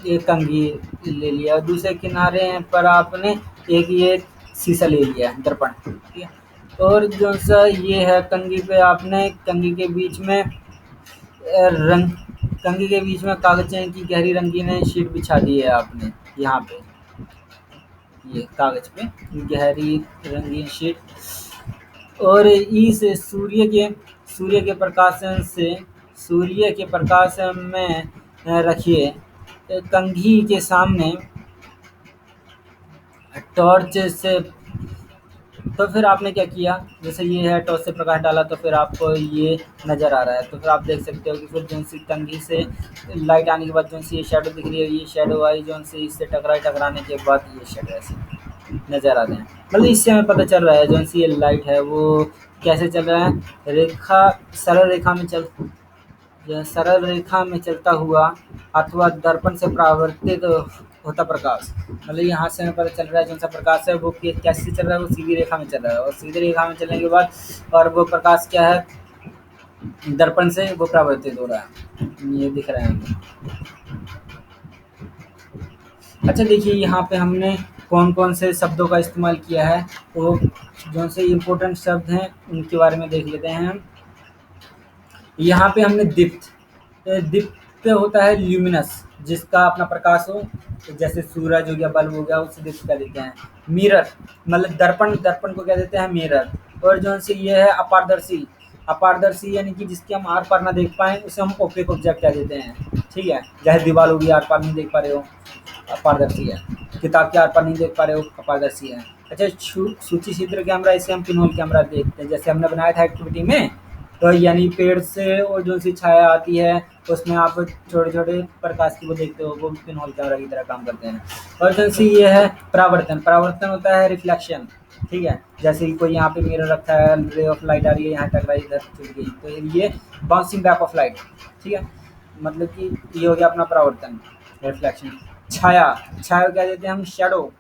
एक कंघी ले लिया, और दूसरे किनारे पर आपने एक ये शीशा ले लिया, दर्पण, ठीक है। और जो सा ये है कंघी पे आपने कंघी के बीच में रंग कंघी के बीच में कागज़ की गहरी रंगीन शीट बिछा दी है आपने यहाँ पे, ये कागज़ पे गहरी रंगीन शीट। और इस सूर्य के प्रकाशन से सूर्य के प्रकाश में रखिए कंघी के सामने टॉर्च से। तो फिर आपने क्या किया, जैसे ये है टॉर्च से प्रकाश डाला तो फिर आपको ये नज़र आ रहा है, तो फिर आप देख सकते हो कि फिर जो सी कंघी से लाइट आने के बाद जो सी ये शेडो दिख रही है, ये शेडो आई जो सी इससे टकराने के बाद ये शेडो ऐसे नज़र आ रहे हैं। मतलब इससे हमें पता चल रहा है जो सी ये लाइट है वो कैसे चल रहा है, रेखा सरल रेखा में चल सरल रेखा में चलता हुआ अथवा दर्पण से परावर्तित होता प्रकाश। मतलब यहाँ से हमें पता चल रहा है जो सा प्रकाश है वो कैसे चल रहा है, वो सीधी रेखा में चल रहा है, और सीधी रेखा में चलने के बाद और वो प्रकाश क्या है, दर्पण से वो परावर्तित हो रहा है, ये दिख रहा है हमें। अच्छा देखिए यहाँ पे हमने कौन कौन से शब्दों का इस्तेमाल किया है, तो जो से इम्पोर्टेंट शब्द हैं उनके बारे में देख लेते हैं हम। यहाँ पे हमने दीप्त, दीप्त होता है ल्यूमिनस, जिसका अपना प्रकाश हो, तो जैसे सूरज हो गया, बल्ब हो गया, उसे दीप्त कह देते हैं। मिरर मतलब दर्पण, दर्पण को कह देते हैं मिरर। और जो से ये है अपारदर्शी, अपारदर्शी यानी कि जिसके हम आर पार ना देख पाएँ उसे हम ओपेक ऑब्जेक्ट कह देते हैं, ठीक है। जैसे दीवार होगी आर पार नहीं देख पा रहे हो, अपारदर्शी है। किताब के आर पार नहीं देख पा रहे हो, अपारदर्शी है। अच्छा सूची चित्र कैमरा, इसे हम पिनहोल कैमरा देखते हैं, जैसे हमने बनाया था एक्टिविटी में। तो यानी पेड़ से और जो सी छाया आती है उसमें आप छोटे छोटे प्रकाश की वो देखते हो, वो पिनहोल कैमरा की तरह काम करते हैं। और जो सी ये है परावर्तन, परावर्तन होता है रिफ्लेक्शन, ठीक है। जैसे कि कोई यहाँ पे मिरर रखा है, रे ऑफ लाइट आ रही है, यहाँ टकराई इधर चली गई, तो ये बाउंसिंग बैक ऑफ लाइट, ठीक है। मतलब कि ये हो गया अपना परावर्तन, रिफ्लेक्शन। छाया, छाया क्या देते हैं हम, शेडो,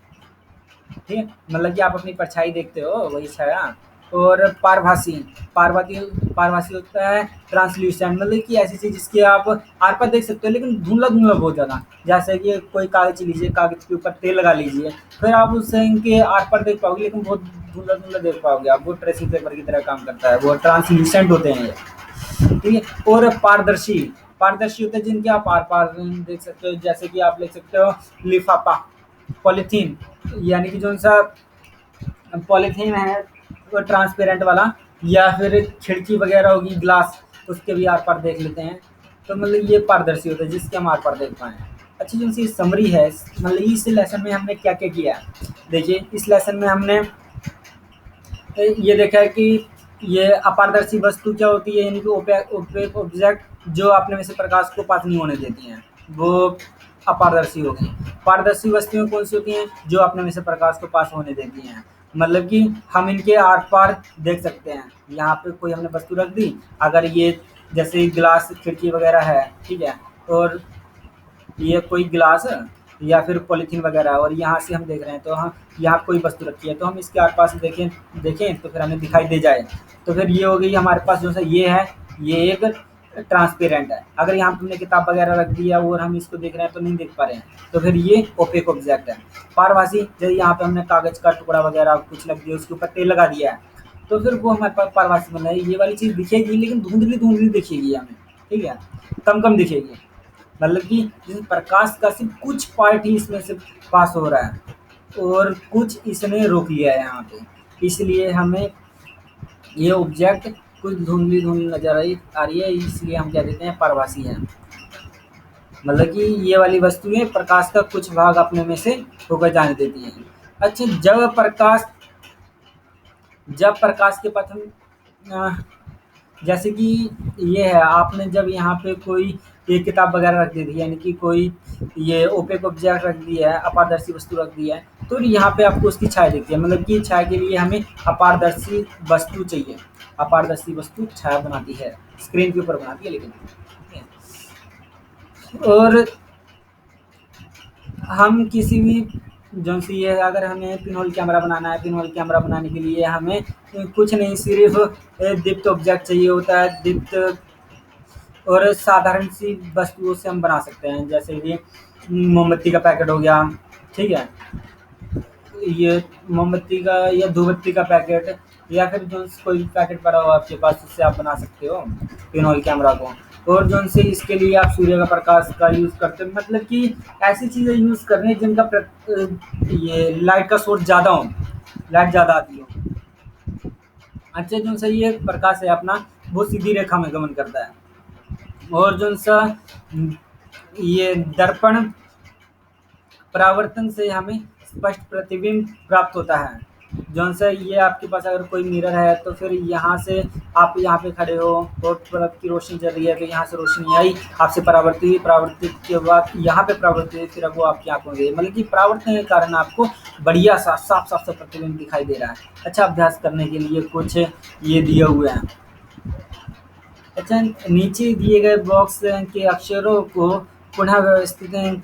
ठीक है। मतलब कि आप अपनी परछाई देखते हो, वही छाया। और पारभासी, पारभासी पारभासी होता है ट्रांसल्यूसेंट, मतलब कि ऐसी चीज़ जिसकी आप आर पार देख सकते हो लेकिन धुंधला धुंधला बहुत ज़्यादा। जैसे कि कोई कागज लीजिए, कागज के ऊपर तेल लगा लीजिए, फिर आप उससे इनके आर पार देख पाओगे लेकिन बहुत धुंधला धुंधला देख पाओगे आप, वो ट्रेसिंग पेपर की तरह काम करता है, वो ट्रांसल्यूसेंट होते हैं ये, ठीक है। और पारदर्शी, पारदर्शी होते हैं जिनके आप आर पार देख सकते हो, जैसे कि आप लिख सकते हो लिफाफा, पॉलीथीन, यानी कि जो सा पॉलीथीन है वो ट्रांसपेरेंट वाला, या फिर खिड़की वगैरह होगी ग्लास, उसके भी आर पार देख लेते हैं। तो मतलब ये पारदर्शी होता है जिसके हम आर पार देख पाएँ। अच्छी जो सी समरी है, मतलब इस लेसन में हमने क्या क्या किया है, देखिए इस लेसन में हमने ये देखा है कि ये अपारदर्शी वस्तु क्या होती है, यानी कि ओपेक ऑब्जेक्ट जो अपने में से प्रकाश को पास नहीं होने देती हैं, वो अपारदर्शी हो गई। पारदर्शी वस्तुएं कौन सी होती हैं, जो अपने में से प्रकाश को पास होने देती हैं, मतलब कि हम इनके आर पार देख सकते हैं। यहाँ पे कोई हमने वस्तु रख दी, अगर ये जैसे ग्लास खिड़की वगैरह है, ठीक है, और ये कोई गिलास या फिर पॉलीथीन वगैरह, और यहाँ से हम देख रहे हैं तो हम यहाँ कोई वस्तु रखी है तो हम इसके आस पास देखें देखें तो फिर हमें दिखाई दे जाए, तो फिर ये हो गई हमारे पास जो सा ये है, ये एक ट्रांसपेरेंट है। अगर यहाँ पे हमने किताब वगैरह रख दिया और हम इसको देख रहे हैं तो नहीं देख पा रहे हैं, तो फिर ये ओपेक ऑब्जेक्ट है। पारभासी, जैसे यहाँ पे हमने कागज का टुकड़ा वगैरह कुछ लग दिया, उसके ऊपर तेल लगा दिया है, तो फिर वो हमारे पास पारभासी बन रहा है। ये वाली चीज़ दिखेगी लेकिन धुंधली धुंधली दिखेगी हमें, ठीक है, कम कम दिखेगी। मतलब कि जैसे प्रकाश का सिर्फ कुछ पार्ट ही इसमें से पास हो रहा है और कुछ इसने रोक लिया है यहाँ पे, इसलिए हमें ये ऑब्जेक्ट कुछ धुंधली धुंधली नजर आ रही है, इसलिए हम क्या देते हैं, पारभासी हैं। मतलब कि ये वाली वस्तुएं प्रकाश का कुछ भाग अपने में से होकर जाने देती हैं। अच्छा, जब प्रकाश के पथ अ, जैसे कि ये है, आपने जब यहाँ पे कोई एक किताब वगैरह रख दी थी, यानी कि कोई ये ओपेक ऑब्जेक्ट रख दिया है, अपारदर्शी वस्तु रख दी है, तो यहाँ पे आपको उसकी छाया दिखती है। मतलब कि छाया के लिए हमें अपारदर्शी वस्तु चाहिए, अपारदर्शी वस्तु छाया बनाती है, स्क्रीन के ऊपर बनाती है लेकिन, ठीक है। और हम किसी भी जो सी ये अगर हमें पिन होल कैमरा बनाना है, पिन होल कैमरा बनाने के लिए हमें कुछ नहीं, सिर्फ दीप्त ऑब्जेक्ट चाहिए होता है। दीप्त और साधारण सी वस्तुओं से हम बना सकते हैं, जैसे कि मोमबत्ती का पैकेट हो गया, ठीक है, ये मोमबत्ती का या धूपबत्ती का पैकेट, या फिर जो कोई पैकेट पड़ा हो आपके पास, उससे आप बना सकते हो पिनोल कैमरा को। और जो से इसके लिए आप सूर्य का प्रकाश का यूज़ करते हो, मतलब कि ऐसी चीज़ें यूज़ करनी जिनका ये लाइट का सोर्स ज़्यादा हो, लाइट ज़्यादा आती हो। अच्छा, जो सा ये प्रकाश है अपना, वो सीधी रेखा में गमन करता है। और जो सा ये दर्पण परावर्तन से हमें स्पष्ट प्रतिबिंब प्राप्त होता है। जौन से ये आपके पास अगर कोई मिरर है, तो फिर यहाँ से आप यहाँ पे खड़े हो और बल्ब की रोशनी चल रही है, तो यहाँ से रोशनी आई, आपसे परावर्तित हुई, परावर्तित के बाद यहाँ पे परावर्तित हुई, फिर अब वो आपकी आंखों में गई, मतलब कि परावर्तन के कारण आपको बढ़िया सा साफ साफ सा प्रतिबिंब दिखाई दे रहा है। अच्छा, अभ्यास करने के लिए कुछ ये दिए हुए हैं। अच्छा, नीचे दिए गए बॉक्स के अक्षरों को पुनः व्यवस्थित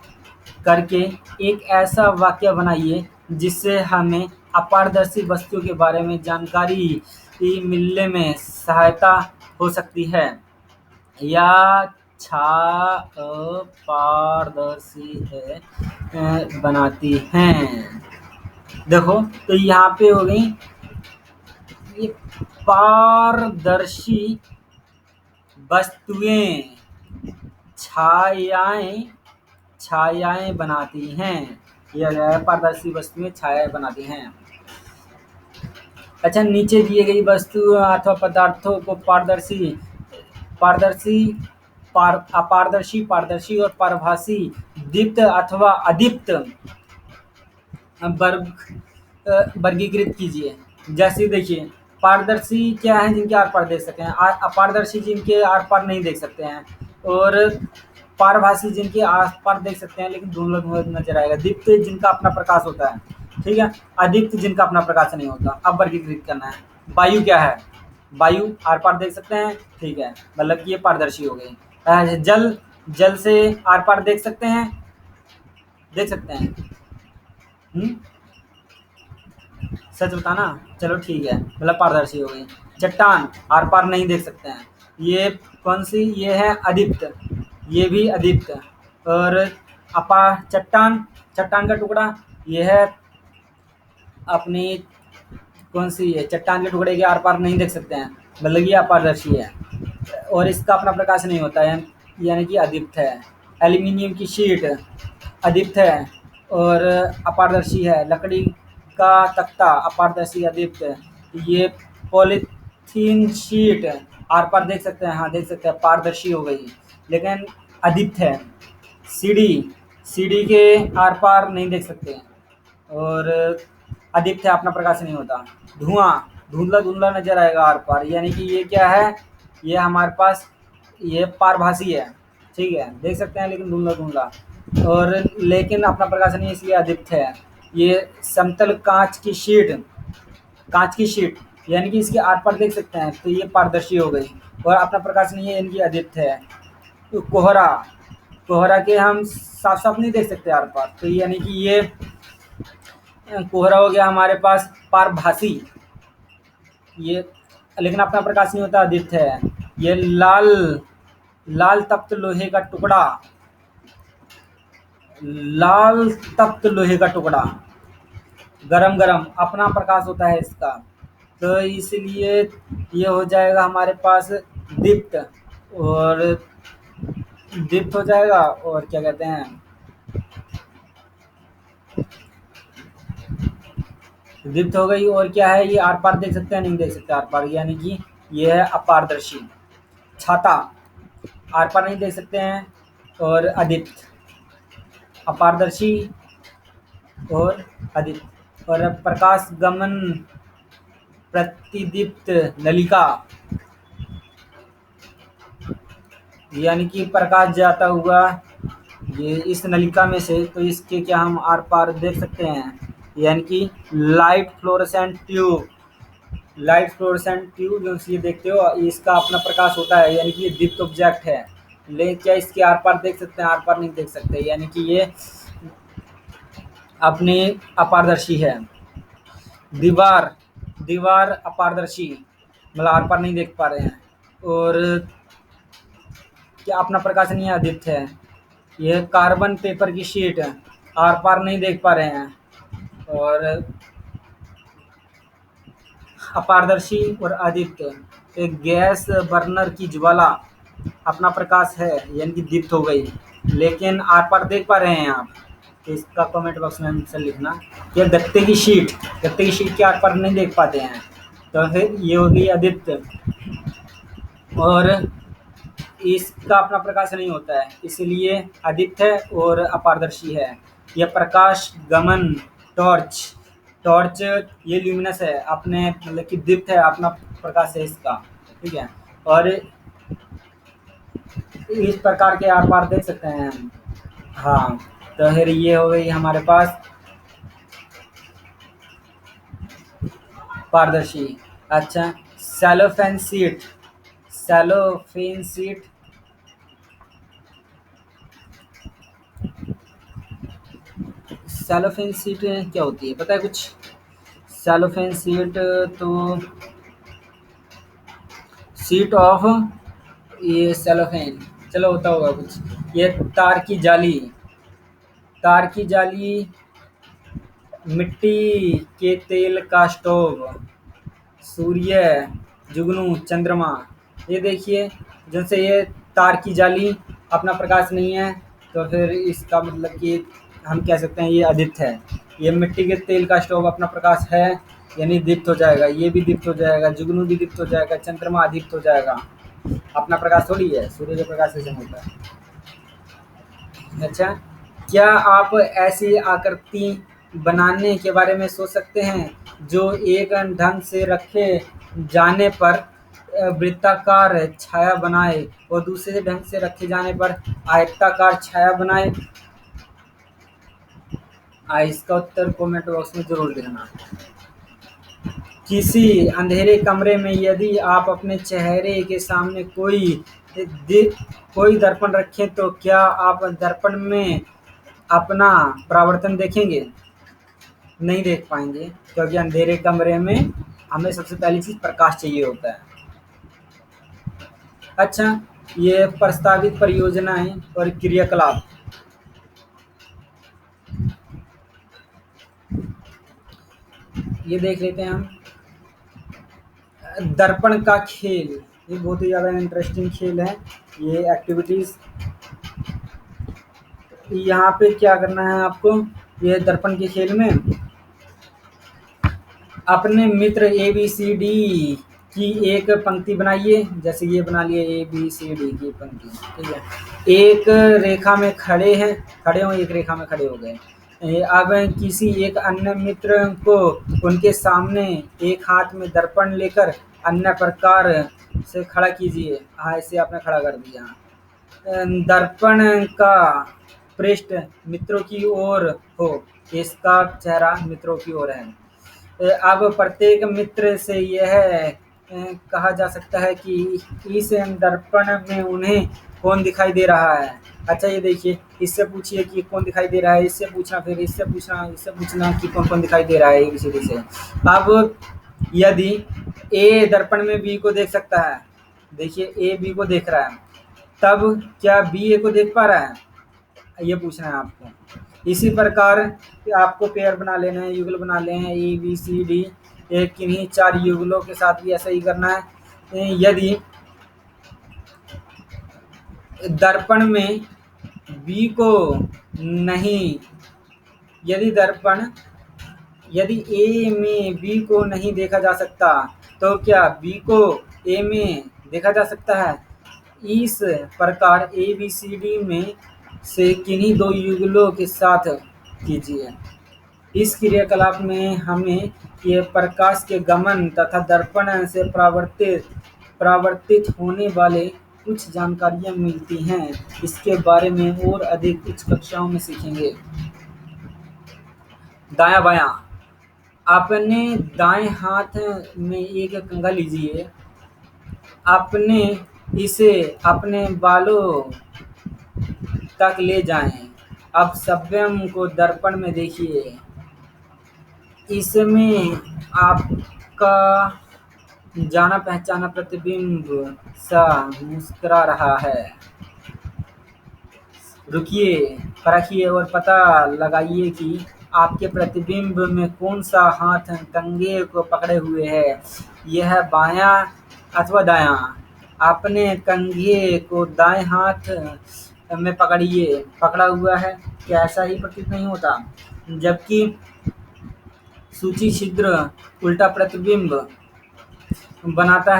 करके एक ऐसा वाक्य बनाइए जिससे हमें अपारदर्शी वस्तु के बारे में जानकारी मिलने में सहायता हो सकती है। या छा अपारदर्शी है बनाती हैं। देखो, तो यहाँ पे हो गई ये पारदर्शी वस्तुएं छायाएं बनाती हैं। यह पारदर्शी वस्तुएं छायाएं बनाती हैं। अच्छा, नीचे दिए गई वस्तु अथवा पदार्थों को अपारदर्शी, पारदर्शी और पारभासी, दीप्त अथवा अदीप्त वर्गीकृत कीजिए। जैसे देखिए, पारदर्शी क्या है, जिनके आर पार देख सकते हैं, अपारदर्शी जिनके आर पार नहीं देख सकते हैं, और पारभासी जिनके आस पार देख सकते हैं लेकिन धुंधला धुंधला नजर आएगा, दीप्त जिनका अपना प्रकाश होता है, ठीक है, अदीप्त जिनका अपना प्रकाश नहीं होता। अब वर्गीकृत करना है। वायु क्या है, वायु आर पार देख सकते हैं, ठीक है, मतलब कि ये पारदर्शी हो गई। जल से आर पार देख सकते हैं, देख सकते हैं। सच बताना, चलो ठीक है, मतलब पारदर्शी हो गई। चट्टान आर पार नहीं देख सकते हैं, ये कौन सी, ये है अदीप्त, ये भी अदीप्त। और चट्टान का टुकड़ा, ये है अपनी कौन सी है, चट्टान के टुकड़े के आर पार नहीं देख सकते हैं, मतलब ये अपारदर्शी है और इसका अपना प्रकाश नहीं होता है, यानी कि अदीप्त है। एल्यूमिनियम की शीट अदीप्त है और अपारदर्शी है। लकड़ी का तख्ता अपारदर्शी, अदीप्त। ये पॉलीथीन शीट आर पार देख सकते हैं, हाँ देख सकते हैं, पारदर्शी हो गई लेकिन अदीप्त है। सीढ़ी के आर पार नहीं देख सकते और अदीप्त है, अपना प्रकाश नहीं होता। धुआं धुंधला धुंधला नजर आएगा आर पार, यानी कि ये क्या है, ये हमारे पास ये पारभासी है, ठीक है, देख सकते हैं लेकिन धुंधला धुंधला, और लेकिन अपना प्रकाश नहीं, इसलिए अदीप्त है। ये समतल कांच की शीट यानी कि इसके आर पार देख सकते हैं, तो ये पारदर्शी हो गई और अपना प्रकाश नहीं है, इनकी अदीप्त है। तो कोहरा के हम साफ साफ नहीं देख सकते आर पार, तो यानी कि ये कोहरा हो गया हमारे पास पारभासी, ये लेकिन अपना प्रकाश नहीं होता, अदीप्त है। ये लाल तप्त लोहे का टुकड़ा, गरम अपना प्रकाश होता है इसका, तो इसलिए ये हो जाएगा हमारे पास दीप्त हो जाएगा। और क्या कहते हैं, दीप्त हो गई। और क्या है, ये आर पार देख सकते हैं, नहीं देख सकते आर पार, यानी कि ये है अपारदर्शी। छाता आर पार नहीं देख सकते हैं और अदीप्त, अपारदर्शी और अदीप्त। और प्रकाश गमन प्रतिदीप्त नलिका, यानी कि प्रकाश जाता हुआ ये इस नलिका में से, तो इसके क्या हम आर पार देख सकते हैं, यानी कि लाइट फ्लोरेसेंट ट्यूब जो ये देखते हो, इसका अपना प्रकाश होता है, यानी कि ये दीप्त ऑब्जेक्ट है, लेकिन क्या इसके आर पार देख सकते हैं, आर पार नहीं देख सकते, यानी कि ये अपने अपारदर्शी है। दीवार दीवार अपारदर्शी, मतलब आर पार नहीं देख पा रहे हैं। और क्या अपना प्रकाशनीय आदित्य है। यह कार्बन पेपर की शीट है, आर पार नहीं देख पा रहे हैं। और अपारदर्शी और आदित्य, एक गैस बर्नर की ज्वाला, अपना प्रकाश है यानी कि दीप्त हो गई, लेकिन आर पार देख पा रहे हैं आप। तो इसका कमेंट बॉक्स में आंसर लिखना। या गत्ते की शीट के आर पार नहीं देख पाते हैं, तो फिर ये होगी आदित्य। और इसका अपना प्रकाश नहीं होता है, इसलिए आदित्य और अपारदर्शी है। यह प्रकाश गमन टॉर्च टॉर्च ये ल्यूमिनस है, अपने मतलब कि दीप्त है, अपना प्रकाश है इसका। ठीक है। और इस प्रकार के आर पार देख सकते हैं हम। हाँ, तो फिर ये हो गई हमारे पास पारदर्शी। अच्छा, cellophane seat cellophane seat cellophane seat क्या होती है, पता है कुछ? सेलोफेन सीट तो सीट ऑफ, ये सेलोफेन, चलो होता होगा कुछ। ये तार की जाली, मिट्टी के तेल का स्टोव, सूर्य, जुगनू, चंद्रमा। ये देखिए, जैसे ये तार की जाली, अपना प्रकाश नहीं है, तो फिर इसका मतलब कि हम कह सकते हैं ये अदीप्त है। ये मिट्टी के तेल का स्टोव अपना प्रकाश है, यानी दीप्त हो जाएगा। ये भी दीप्त हो जाएगा, जुगनू भी दीप्त हो जाएगा, चंद्रमा अदीप्त हो जाएगा। अपना प्रकाश थोड़ी है, सूर्य का प्रकाश से होता है। अच्छा, क्या आप ऐसी आकृति बनाने के बारे में सोच सकते हैं जो एक ढंग से रखे जाने पर वृत्ताकार छाया बनाए और दूसरे ढंग से रखे जाने पर आयताकार छाया बनाए? इसका उत्तर कमेंट बॉक्स में जरूर देना। किसी अंधेरे कमरे में यदि आप अपने चेहरे के सामने कोई दर्पण रखें तो क्या आप दर्पण में अपना परावर्तन देखेंगे? नहीं देख पाएंगे, क्योंकि अंधेरे कमरे में हमें सबसे पहली चीज प्रकाश चाहिए होता है। अच्छा, ये प्रस्तावित परियोजनाएं और क्रियाकलाप, ये देख लेते हैं हम। दर्पण का खेल, ये बहुत ही ज़्यादा इंटरेस्टिंग खेल है। ये एक्टिविटीज़ यहाँ पे क्या करना है आपको, ये दर्पण के खेल में अपने मित्र ए बी सी डी की एक पंक्ति बनाइए। जैसे ये बना लिए ए बी सी डी की पंक्ति, ठीक है। एक रेखा में खड़े हो, एक रेखा में खड़े हो गए। अब किसी एक अन्य मित्र को उनके सामने एक हाथ में दर्पण लेकर अन्य प्रकार से खड़ा कीजिए। हाँ, इसे आपने खड़ा कर दिया। दर्पण का पृष्ठ मित्रों की ओर हो, इसका चेहरा मित्रों की ओर है। अब प्रत्येक मित्र से यह कहा जा सकता है कि इस दर्पण में उन्हें कौन दिखाई दे रहा है। अच्छा, ये देखिए, इससे पूछिए कि कौन दिखाई दे रहा है, इससे पूछना, फिर इससे पूछना कि कौन कौन दिखाई दे रहा है, एबीसीडी से। अब यदि ए दर्पण में बी को देख सकता है, देखिए ए बी को देख रहा है, तब क्या बी ए को देख पा रहा है, ये पूछना है आपको। इसी प्रकार आपको पेयर बना लेना है, युगल बना लेना है, ए बी सी डी। एक किन्हीं 4 युगलों के साथ भी ऐसा ही करना है। यदि दर्पण में बी को नहीं, यदि ए में बी को नहीं देखा जा सकता, तो क्या बी को ए में देखा जा सकता है? इस प्रकार ए बी सी डी में से किन्हीं 2 युगलों के साथ कीजिए। इस क्रियाकलाप में हमें ये प्रकाश के गमन तथा दर्पण से परावर्तित होने वाले कुछ जानकारियाँ मिलती हैं। इसके बारे में और अधिक उच्च कक्षाओं में सीखेंगे। दायां बायां, अपने दाएं हाथ में एक कंघा लीजिए, अपने इसे अपने बालों तक ले जाएं। अब स्वयं को दर्पण में देखिए, इसमें आपका जाना पहचाना प्रतिबिंब सा मुस्कुरा रहा है। रुकिए, परखिए और पता लगाइए कि आपके प्रतिबिंब में कौन सा हाथ कंघे को पकड़े हुए है, यह बायां अथवा दायां। अपने कंघे को दाएं हाथ में पकड़ा हुआ है, क्या ऐसा ही प्रतीत नहीं होता? जबकि सूची छिद्र उल्टा प्रतिबिंब बनाता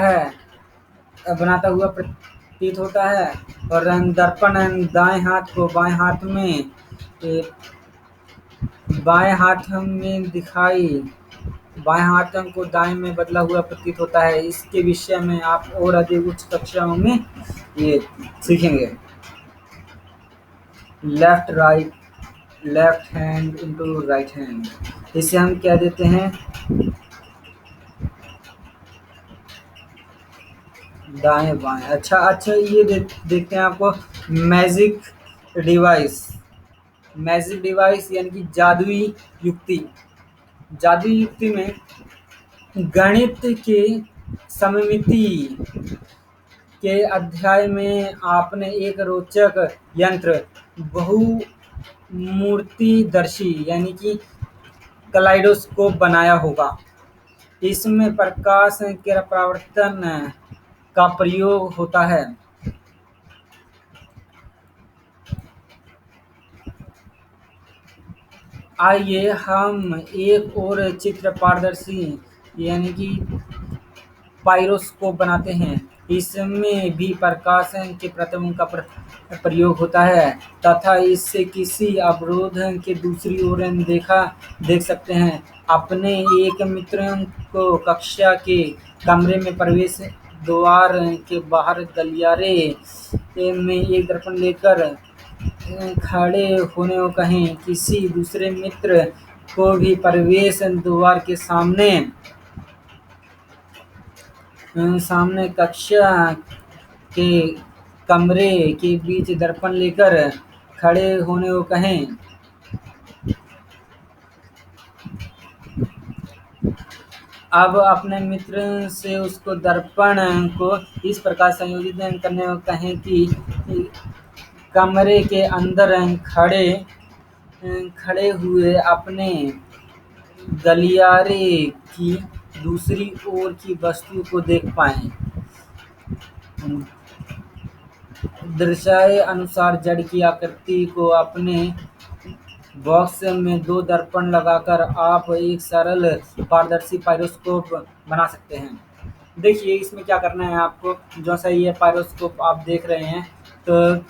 हुआ प्रतीत होता है, और दर्पण दाएं हाथ को बाएं हाथ को दाएं में बदला हुआ प्रतीत होता है। इसके विषय में आप और अधिक उच्च कक्षाओं में ये सीखेंगे। Left hand into right hand, इसे हम क्या देते हैं? दाएं बाएं। अच्छा, ये देखते हैं आपको मैजिक डिवाइस यानी कि जादुई युक्ति में गणित के सममिति के अध्याय में आपने एक रोचक यंत्र बहुमूर्तिदर्शी यानी कि कलाइडोस्कोप बनाया होगा। इसमें प्रकाश के परावर्तन का प्रयोग होता है। आइए हम एक और चित्र पारदर्शी यानी कि पाइरोस्कोप बनाते हैं। इसमें भी प्रकाश के प्रतिबिंब का प्रयोग होता है तथा इससे किसी अवरोध के दूसरी ओर देख सकते हैं। अपने एक मित्र को कक्षा के कमरे में प्रवेश द्वार के बाहर गलियारे में एक दर्पण लेकर खड़े होने को कहें। किसी दूसरे मित्र को भी प्रवेश द्वार के सामने कक्षा के कमरे के बीच दर्पण लेकर खड़े होने को कहें। अब अपने मित्र से उसको दर्पण को इस प्रकार संयोजित करने को कहें कि कमरे के अंदर खड़े हुए अपने गलियारे की दूसरी ओर की वस्तु को देख पाएं। दर्शाए अनुसार जड़ की आकृति को अपने बॉक्स में 2 दर्पण लगाकर आप एक सरल पारदर्शी पाइरोस्कोप बना सकते हैं। देखिए इसमें क्या करना है आपको। जो सा ये पाइरोस्कोप आप देख रहे हैं, तो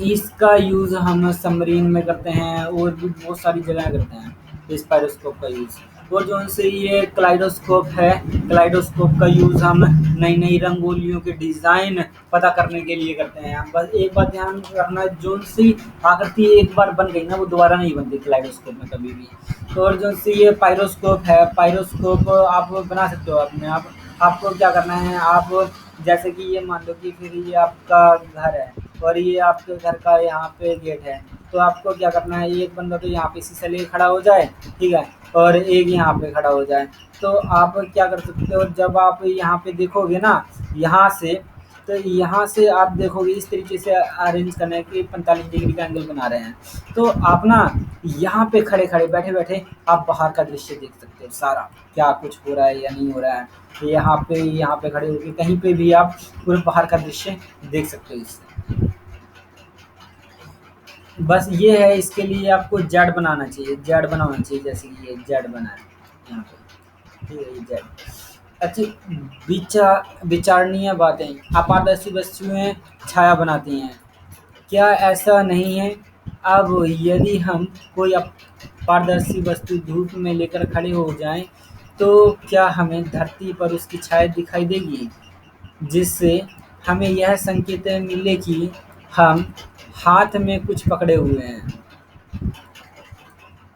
इसका यूज़ हम सबमरीन में करते हैं और भी बहुत सारी जगह करते हैं इस पाइरोस्कोप का यूज़। और जो से ये कलाइडोस्कोप है, कलाइडोस्कोप का यूज़ हम नई रंगोलियों के डिज़ाइन पता करने के लिए करते हैं। बस एक बात ध्यान रखना, जो सी आकृति एक बार बन गई ना, वो दोबारा नहीं बनती कलाइडोस्कोप में कभी भी। तो और जो सी ये पाइरोस्कोप है, पाइरोस्कोप आप बना सकते हो अपने आप। आपको क्या करना है, आप जैसे कि ये मान लो कि फिर ये आपका घर है और ये आपके घर का यहाँ पे गेट है, तो आपको क्या करना है, एक बंदा तो यहाँ पे शीशा लेके खड़ा हो जाए, ठीक है, और एक यहाँ पे खड़ा हो जाए। तो आप क्या कर सकते हो, जब आप यहाँ पे देखोगे ना, यहाँ से, तो यहाँ से आप देखोगे इस तरीके से अरेंज करना है कि 45 डिग्री का एंगल बना रहे हैं। तो आप ना यहाँ पे खड़े बैठे आप बाहर का दृश्य देख सकते हो सारा, क्या कुछ हो रहा है या नहीं हो रहा है। यहाँ पे खड़े होकर कहीं पे भी आप पूरे बाहर का दृश्य देख सकते हो इससे। बस ये है, इसके लिए आपको जेड बनाना चाहिए, जैसे कि ये जेड बना है यहाँ पे, ठीक है, ये जेड। अच्छा, विचारणीय बातें। अपारदर्शी वस्तुएं छाया बनाती हैं, क्या ऐसा नहीं है? अब यदि हम कोई पारदर्शी वस्तु धूप में लेकर खड़े हो जाएं, तो क्या हमें धरती पर उसकी छाया दिखाई देगी, जिससे हमें यह संकेत मिले कि हम हाथ में कुछ पकड़े हुए हैं।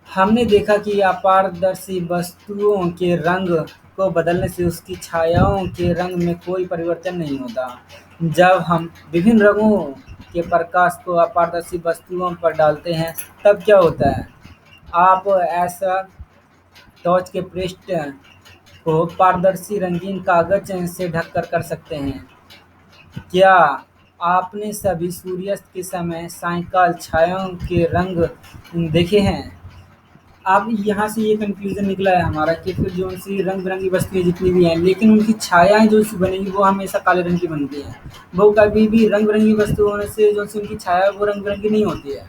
हमने देखा कि अपारदर्शी वस्तुओं के रंग को बदलने से उसकी छायाओं के रंग में कोई परिवर्तन नहीं होता। जब हम विभिन्न रंगों के प्रकाश को अपारदर्शी वस्तुओं पर डालते हैं तब क्या होता है? आप ऐसा टॉर्च के पृष्ठ को पारदर्शी रंगीन कागज से ढककर कर सकते हैं। क्या आपने सभी सूर्यास्त के समय सायंकाल छायाओं के रंग देखे हैं? अब यहाँ से ये कंक्लूजन निकला है हमारा कि फिर जो सी रंग बिरंगी वस्तुएं जितनी भी हैं, लेकिन उनकी छायाएं जो सी बनेगी वो हमेशा काले रंग की बनती हैं। वो कभी भी रंग बिरंगी वस्तु होने से जो सी उनकी छाया है वो रंग बिरंगी नहीं होती है।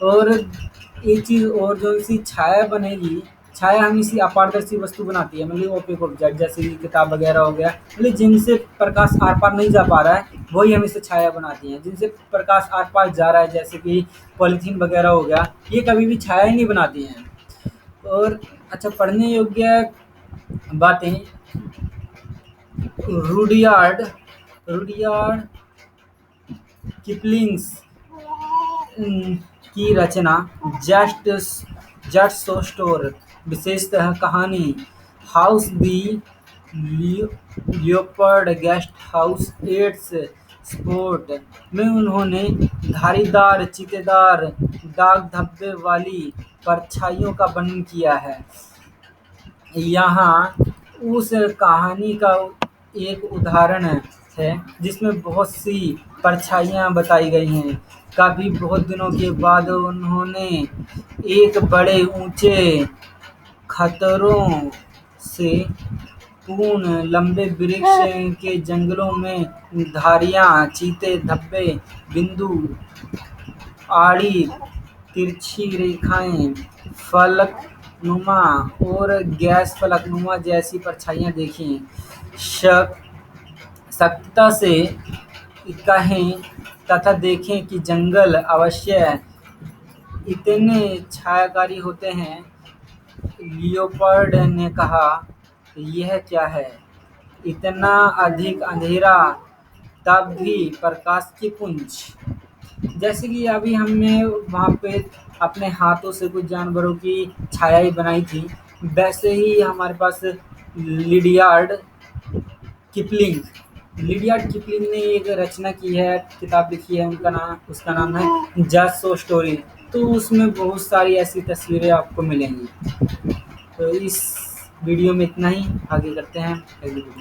और एक चीज़ और, जो सी छाया बनेगी, छाया हमेशा अपारदर्शी वस्तु बनाती है, मतलब ओपेक ऑब्जेक्ट जैसे कि किताब वगैरह हो गया, मतलब जिनसे प्रकाश आर पार नहीं जा पा रहा है वही हमेशा छाया बनाती हैं। जिनसे प्रकाश आर पार जा रहा है जैसे कि पॉलीथीन वगैरह हो गया, ये कभी भी छाया ही नहीं बनाती हैं। और अच्छा, पढ़ने योग्य बातें, रुडयार्ड रुडयार्ड किपलिंग्स की रचना जस्ट जस्ट सो स्टोर, विशेषतः कहानी हाउस दी लियोपर्ड गेस्ट हाउस एट्स स्पोर्ट में उन्होंने धारीदार चित्तेदार दाग धब्बे वाली परछाइयों का वर्णन किया है। यहाँ उस कहानी का एक उदाहरण है जिसमें बहुत सी परछाइयाँ बताई गई हैं। कभी बहुत दिनों के बाद उन्होंने एक बड़े ऊंचे खतरों से पूर्ण लंबे वृक्ष के जंगलों में धारियाँ, चीते, धब्बे, बिंदु, आड़ी, तिरछी रेखाएं, फलकनुमा और गैस फलकनुमा जैसी परछाइयाँ देखीं। सख्ता से कहें तथा देखें कि जंगल अवश्य इतने छायाकारी होते हैं। लियोपर्ड ने कहा, यह क्या है, इतना अधिक अंधेरा तब भी प्रकाश की पुंज। जैसे कि अभी हमने वहाँ पे अपने हाथों से कुछ जानवरों की छाया ही बनाई थी, वैसे ही हमारे पास लिडियार्ड किपलिंग लिडियार्ड किपलिंग ने एक रचना की है, किताब लिखी है, उसका नाम है जस्ट सो स्टोरी। तो उसमें बहुत सारी ऐसी तस्वीरें आपको मिलेंगी। तो इस वीडियो में इतना ही, आगे करते हैं अगली वीडियो।